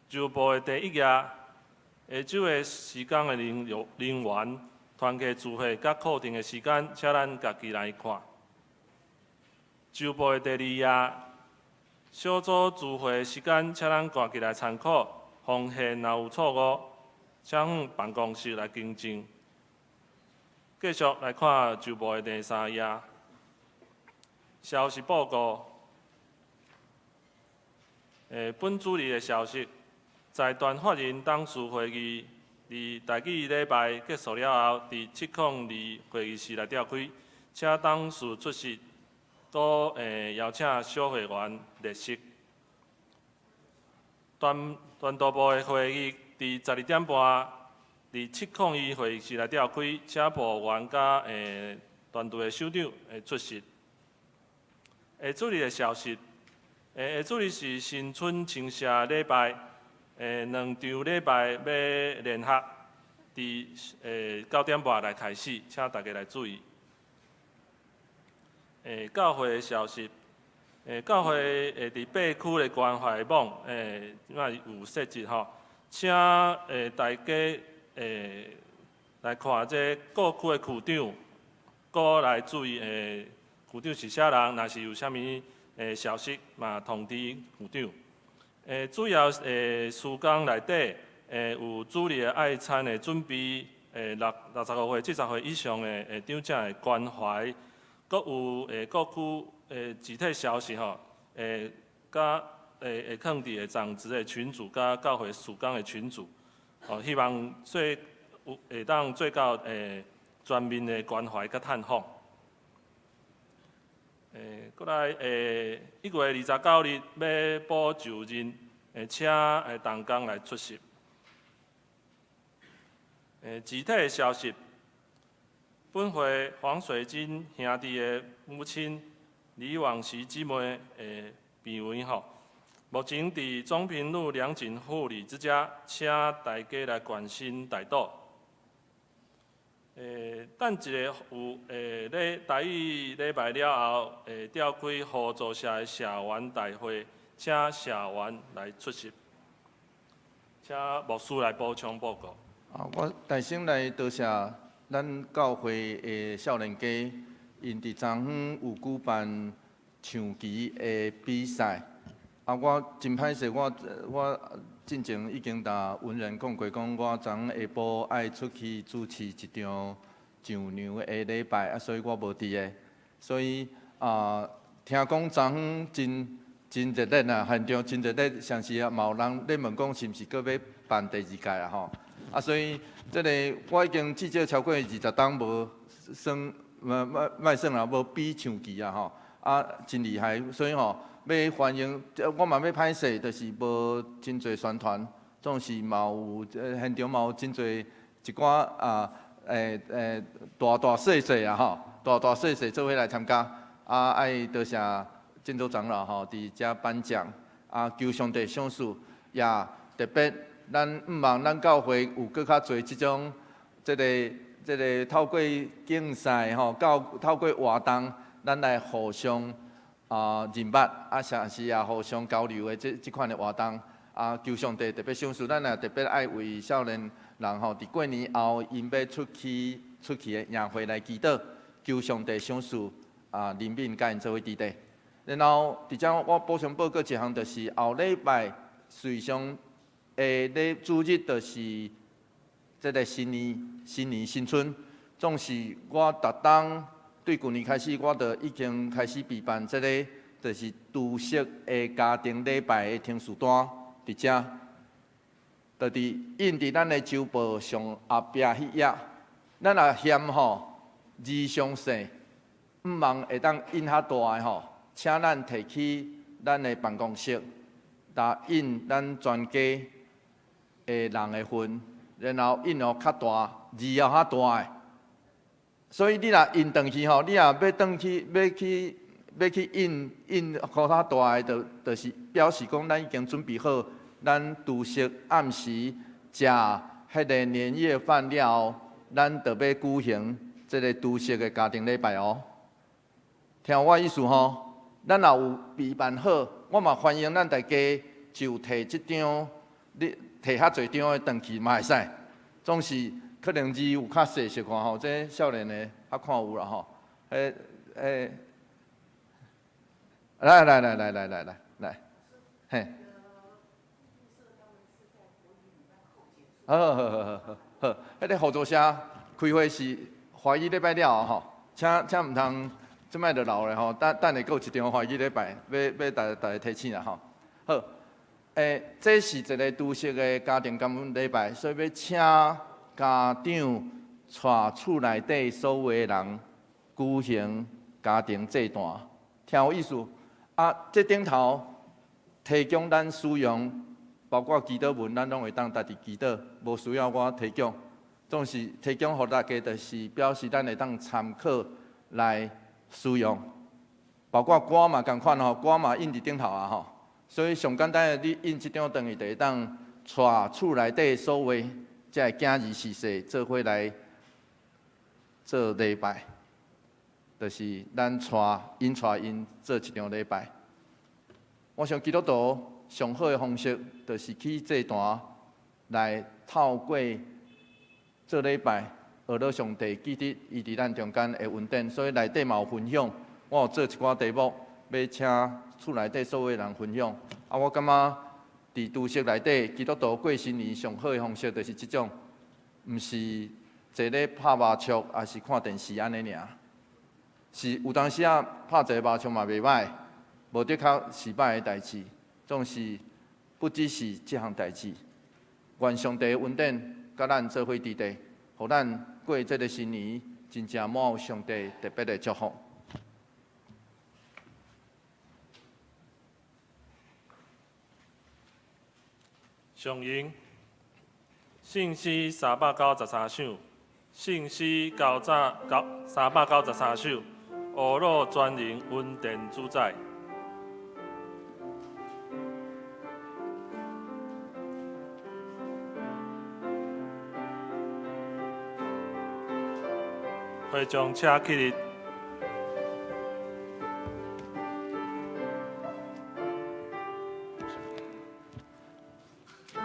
周报的第1页，下周的时间的人员团契聚会甲固定的时间，请咱家己来看。周报的第2页。小组聚会的时间，请咱家己来参考。奉献若有错误，请向办公室来更正。继续来看周报的第3页，消息报告。本主日的消息，在团法人董事会议伫台记礼拜结束了后，伫702会议室内召开，请董事出席。都邀请小会员列席。团督部的会议伫12点半伫702会议室内召开，请部员甲团队的首长出席。下主日的消息，下主日是新春庆社礼拜，2场礼拜要联合，伫9点半来开始，请大家来注意。教会的消息，教会伫8区的关怀网，即摆有设置吼，请大家来看这各区的区长，搁来注意区长是啥人，若是有啥物消息嘛通知区长。主要时间内底，有主日的爱餐的准备，65岁、70岁以上的长者的关怀。阁有各区集体消息吼，甲会放伫的长职的群组，甲教会事工的群组，希望会当做到全面的关怀甲探访。过来1月29日要补就任，请同工来出席。集体的消息。本会黄水晶兄弟的母亲李往琪姊妹病危吼，目前伫中平路良景护理之家，请大家来关心代祷。等一个有台语礼拜了后，召开合作社的社员大会，请社员来出席。请牧师来补充报告。我大先来多谢。咱教会的少年家，因伫昨昏有举办象棋的比赛。我真歹势，我进前已经甲文人讲过，讲我昨昏下晡爱出去主持一场上娘的礼拜，所以我无伫个。所以听讲昨昏真热烈啊，现场真热烈，像是嘛有人咧问讲是毋是搁要办第2届啊吼？所以这个我已经至少超过20档无算，卖算啦，无比象棋啊吼，真厉害，所以吼要欢迎，我嘛要歹势，就是无真侪宣传，总是嘛有现场嘛有真侪一寡大细啊吼，大细做伙来参加，爱多谢建筑长老吼伫遮颁奖，求上帝赏赐，也特别。咱毋望咱教会有搁较侪即种，即个透过竞赛吼，透过活动，咱来互相认捌，甚至也互相交流的即款的活动。求上帝特别赏赐，咱也特别爱为少年人吼，伫过年后因要出去的宴会来祈祷，求上帝赏赐人民甲因做伙伫地。然后伫遮我补充报告一项，就是后礼拜随上。咧主日就是即个新年新春，总是我逐冬对旧年开始，我就已经开始备办这个，就是除夕的家庭礼拜的听书单伫遮，就伫印伫咱的周报上后壁迄页，咱也嫌吼字上细，毋茫会当印较大的吼，请咱摕去咱的办公室，来印咱全家的人的份，然后印哦较大，字要较大的。所以你若印转去吼，你若要转去要去印较大的，就是表示讲咱已经准备好，咱除夕暗时食迄个年夜饭了后，咱就要举行这个除夕的家庭礼拜哦。听我意思吼，咱若有备办好，我嘛欢迎咱大家就摕即张，你摕较侪张的转去嘛会使，总是。可能字有较细细看吼，这少年的较看有啦吼。来，嘿。好，迄个合作社开会是怀疑礼拜了吼，请毋通即摆就留咧吼，等下佫有一场怀疑礼拜，要大家提醒啦吼。好，这是一个除夕的家庭感恩礼拜，所以要请。家长带厝内底所有的人举行家庭祭坛，听有意思啊！这顶头提供咱使用，包括祈祷文，咱拢会当家己祈祷，无需要我提供。总是提供互大家，就是表示咱会当参考来使用。包括歌嘛共款吼，歌嘛印伫顶头啊吼。所以上简单的，你印即张等于就会当带厝内底所有。才会今日逝世做伙来做礼拜，就是咱带因做一场礼拜。我想基督徒上好的方式，就是去祭坛来透过做礼拜，学到上帝记得伊伫咱中间的恩典，所以内底嘛有分享。我有做一寡题目，要请厝内底所有人分享。啊，我感觉。伫除夕内底，基督徒过新年上好的方式就是即种，毋是坐咧拍麻将，也是看电视安尼尔。是有当时啊，拍一个麻将嘛袂歹，无的确是歹的代志。总是不只是即项代志，愿上帝恩典甲咱做伙伫地，互咱过即个新年，真正满有上帝特别的祝福。上英，信息393首，信息393首，俄罗专营恩典主宰。会将车起立。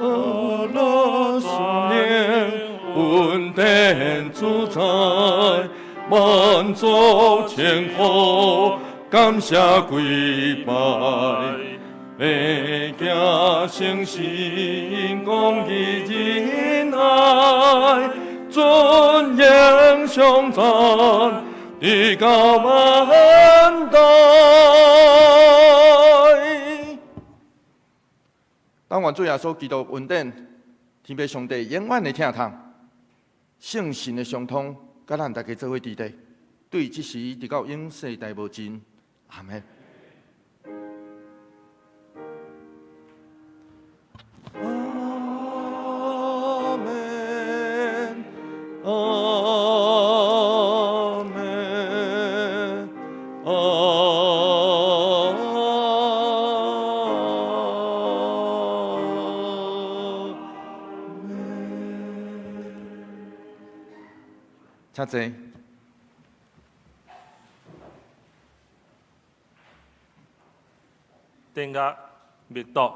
俄罗斯年恩典主宰，万族千国感谢跪拜，每家诚心公义仁爱，尊严上赞，地高万代。当愿主耶稣基督恩典，天父上帝永远的听从，圣神的相通，甲咱大家做伙伫地，对即时直到永世代无尽，阿门。阿门，阿门，请坐。电乐密度。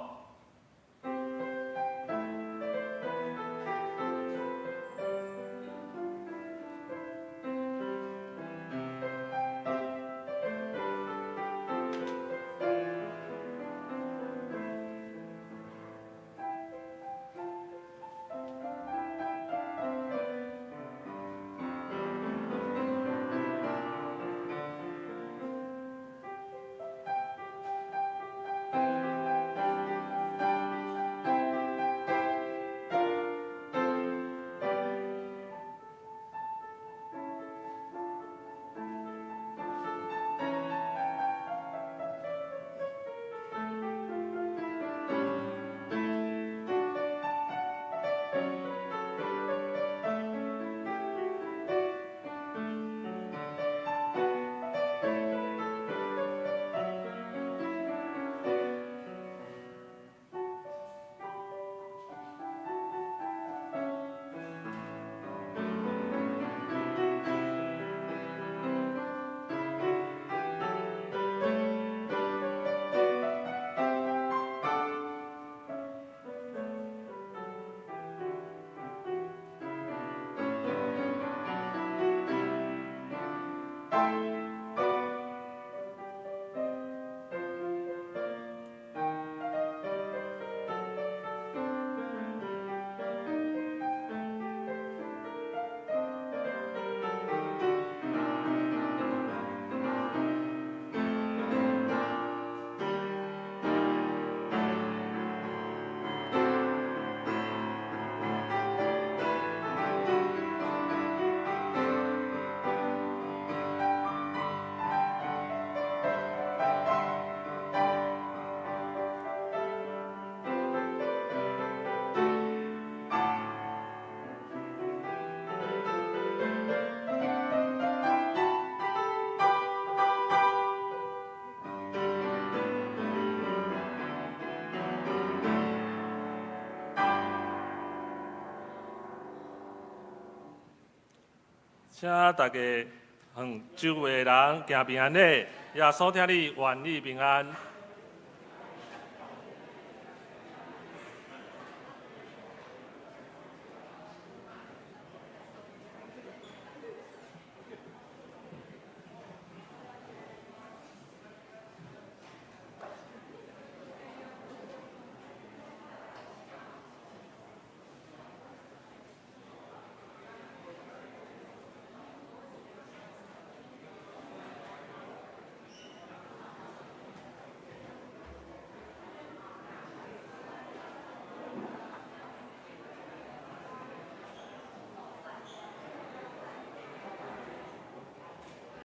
请大家，周围的人行平安礼，也所听你愿你平安。